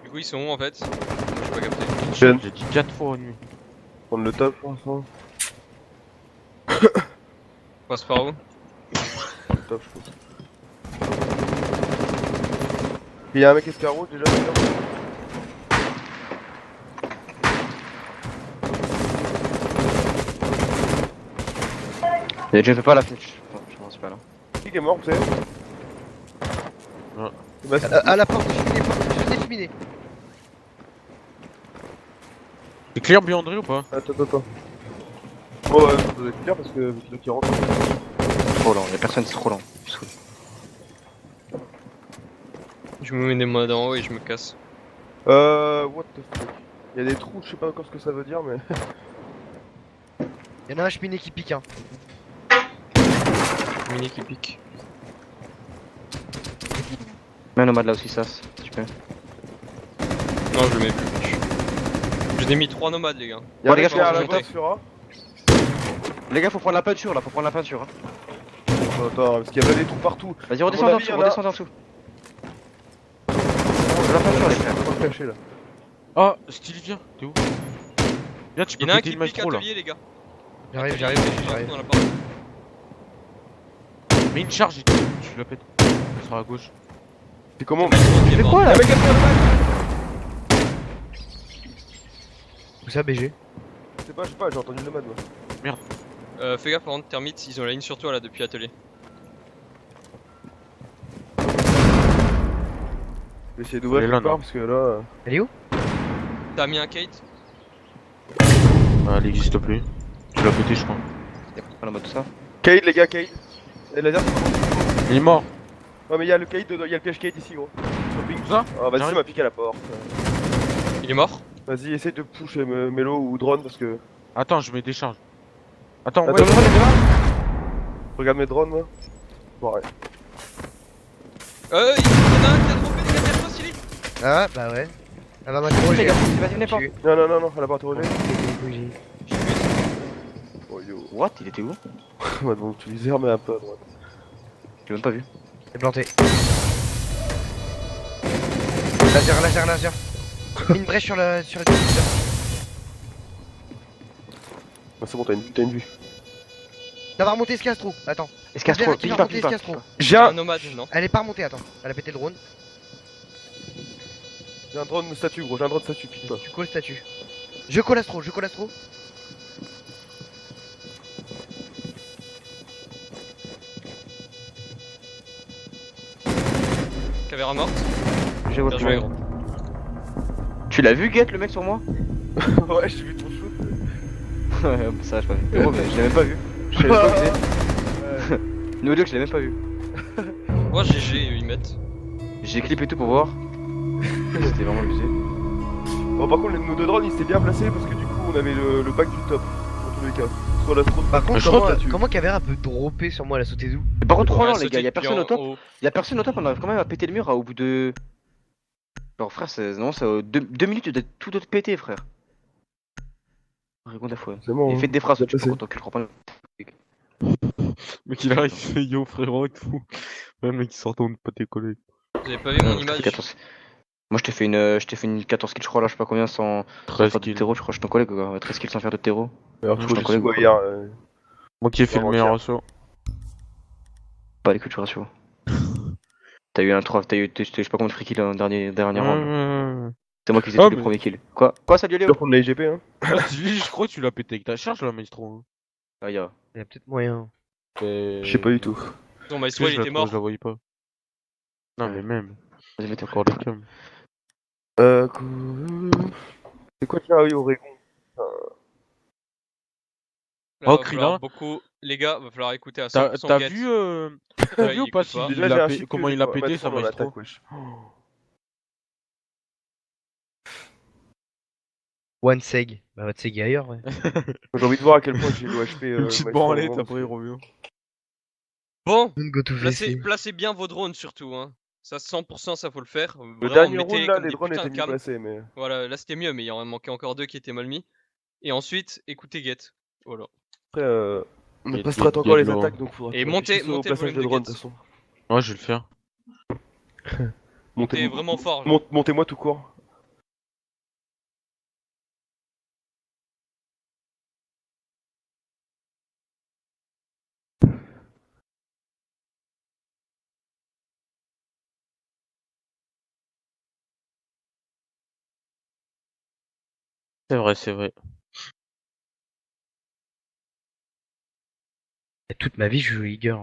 B: Du coup, ils sont où en fait? Moi, j'ai pas capté.
E: Chen,
A: J'ai dit 4 fois en nuit.
E: prendre le top, je pense. Hein.
B: On passe par où?
E: Le top, je pense. Il y a un mec escargot déjà.
C: Et je fais pas la flèche. Attends, je pense pas là.
E: Qui est mort, vous savez?
A: Ouais.
E: Bah, c'est-
D: À la porte, cheminée, cheminée.
A: C'est clair, Biandré ou pas?
E: Attends. Bon, ça doit être clair parce que c'est le qui rentre.
C: Trop lent, y'a personne, c'est trop lent. Je suis saoulé.
B: Je me mets des modes en haut et je me casse.
E: What the fuck. Il y a des trous, je sais pas encore ce que ça veut dire, mais.
D: Y'en a un cheminée qui pique, hein.
B: Mini qui pique.
C: Mets un nomade là aussi, ça, si tu peux.
B: Non, je le mets plus. Je n'ai mis 3 nomades, les gars.
E: Il y a
C: Bon, les
E: un
C: gars,
E: mec
C: je
E: à la
C: vais
E: base sur A.
C: Les gars, faut prendre la peinture là, faut prendre la peinture. Hein.
E: Attends, parce qu'il y avait des trous partout.
C: Vas-y,
E: À mon
C: redescends en
E: avis,
C: dessous,
E: il y en a-
C: redescends en dessous. Je la peinture, les frères.
E: On va le cacher là.
A: Ah, Stylé, viens, t'es où? Viens, tu
B: Il y
A: peux
B: en a un
A: péter
B: qui
A: le
B: pique
A: maestro là.
B: atelier, les gars.
D: J'arrive,
B: Atelier,
D: j'arrive,
B: il est
D: j'arrive.
B: dans la porte.
A: Mets une charge et tu la pètes. Elle sera à gauche.
E: C'est comment?
B: C'est
C: quoi, là?
E: Ah, mec, gars,
D: Où ça, BG?
E: je sais pas, j'ai entendu le nomade moi.
B: Fais gaffe, par contre, termites, ils ont la ligne sur toi là depuis atelier.
E: Je vais essayer d'ouvrir
A: Elle est là,
E: quelque part
A: non.
E: parce que là.
D: Elle est où?
B: T'as mis un Kate?
A: Ah, elle existe plus. Tu l'as pété, je crois.
C: Y'a pas la mode tout ça.
E: Cade, les gars, Cade. Et laser, c'est bon.
A: Il est mort.
E: Ouais, mais y'a le Cade dedans, y'a le piège Cade ici, gros. Sur le ping.
A: Ça
E: Ah, vas-y, ça
A: J'arrive.
E: m'a piqué à la porte.
B: Il est mort?
E: Vas-y, essaye de push Melo ou drone parce que.
A: Attends, je mets des charges. Attends,
E: Attends,
A: ouais.
E: le drone est là. Regarde mes drones, moi. Bon, ouais.
B: Il y en a un qui a trompé, les gars, derrière toi, Silly.
D: Ah, bah ouais. Elle va m'interroger.
C: Les gars, vas-y, venez pas.
E: Non, elle a pas interrogé.
D: Je
E: Oh yo.
C: What? Il était où?
E: Ouais, bon, tu visères, mais un peu à droite.
C: J'ai même pas vu.
D: l'ai planté. Laser. Mets une brèche sur le téléviseur.
E: Bah, c'est bon, t'as une vue.
D: Ça va remonter Escastro. Attends.
C: Escastro,
D: Qui
C: pile
D: va
C: pas,
D: remonter
C: pile pas.
D: Escastro.
E: J'ai
B: Un
E: un...
B: nomade, non?
D: Elle est pas remontée, attends. Elle a pété le drone.
E: J'ai un drone statue, gros, j'ai un drone statue, pique pas.
D: Tu colles statut. Je colle Astro.
B: Caméra morte.
C: J'ai votre
B: Bien joué,
C: plan.
B: gros.
C: Tu l'as vu, Get, le mec sur moi?
E: Ouais, j'ai vu ton shoot.
C: Ouais, ça, j'ai pas vu. Gros, mais je l'ai même pas vu. Je savais pas où c'est. Nous deux, je l'ai même pas vu.
B: Moi, GG, ils mettent.
C: J'ai clippé tout pour voir. C'était vraiment abusé.
E: Bon, par contre, nos deux drones ils s'étaient bien placés parce que du coup, on avait le bac du top. Dans tous les cas. Soit l'astro.
D: Par contre,
A: Je crois
D: comment Cavéra peut dropper sur moi? Elle a sauté d'où?
C: Mais par contre, trop
B: Ouais,
C: lent, les gars. Y'a personne au top.
B: haut.
C: Y'a personne au top, on arrive quand même à péter le mur au bout de. Genre, frère, c'est. Non, c'est 2 minutes de tout autre pété, frère. Rigon fois.
E: C'est bon.
C: Et faites des phrases,
E: c'est
C: tu
E: passé.
C: peux quand tu comprends pas.
A: Mec, il arrive, il fait yo frérot et tout. Ouais, mec, il sort ton pas tes collègues.
B: Vous avez pas vu mon
C: Je t'ai fait
B: image?
C: 14. Moi, je t'ai fait une 14 kills, je crois, là, je sais pas combien, sans
A: 13
C: faire de
A: kills.
C: terreau, je crois, je suis ton collègue, quoi. 13 kills sans faire de terreau.
E: Alors,
C: Je
E: je
C: t'en
E: suis
C: connais,
E: quoi
C: gros.
E: hier.
A: Moi qui ai fait le
E: Avant-hier.
A: meilleur assaut.
C: Pas les cultures ratio. T'as eu un 3, t'as eu, je sais pas combien de free kills en dernier round. C'est moi qui faisais
A: Ah,
C: tous les
A: mais-
C: premiers kills. Quoi, salut
E: Tu
C: Léo?
E: vas prendre la IGP, hein.
A: Je crois que tu l'as pété avec ta charge là, maestro.
C: Ah, y'a.
D: Il y a peut-être moyen.
E: Je sais pas du tout.
B: Non, Maestro, il était mort.
A: Je la voyais pas. Non, mais même.
C: Vas-y, mettez
A: Encore le cam.
E: C'est quoi ça, oui, Oregon?
B: Là,
A: Oh,
B: va falloir
A: Krillin.
B: beaucoup. Les gars, va falloir écouter à
A: T'as
B: 100%
A: t'as
B: Get.
A: vu,
B: Ouais,
A: t'as vu
B: il
A: ou pas
B: écoute pas.
A: s'il
E: Déjà,
A: a
E: j'ai un
A: pé-
E: chic
A: comment
E: que
A: il a
E: je vais
A: pété
E: mettre
A: sa
E: dans
A: maestro?
E: l'attaque, wesh.
D: One seg. Bah, va te seguer ailleurs, ouais.
E: J'ai envie de voir à quel point j'ai l'OHP.
A: Une petite branlette après il revient.
B: Bon,
D: Don't go to WC.
B: placez bien vos drones surtout. Hein. Ça, 100%, ça faut le faire.
E: Le
B: Vraiment,
E: dernier
B: mettez
E: round là,
B: comme
E: les
B: des
E: drones
B: putains
E: étaient
B: de
E: mieux
B: cams.
E: placés, mais.
B: Voilà, là c'était mieux, mais il en manquait encore 2 qui étaient mal mis. Et ensuite, écoutez Get. Voilà.
E: Après, on
A: Il y
E: n'a
A: a-
E: pas
A: il y a
E: encore les
A: de l'eau.
E: attaques donc faudra.
B: Et
E: qu'on
B: montez-
E: réfléchisse au
B: montez le
E: passage
B: volume
E: de
B: de
E: drone de
B: Gets.
E: toute façon.
A: Ouais, je vais le faire.
B: T'es vraiment fort. là.
E: Montez-moi tout court.
A: C'est vrai, c'est vrai.
D: Toute ma vie, je joue Iger.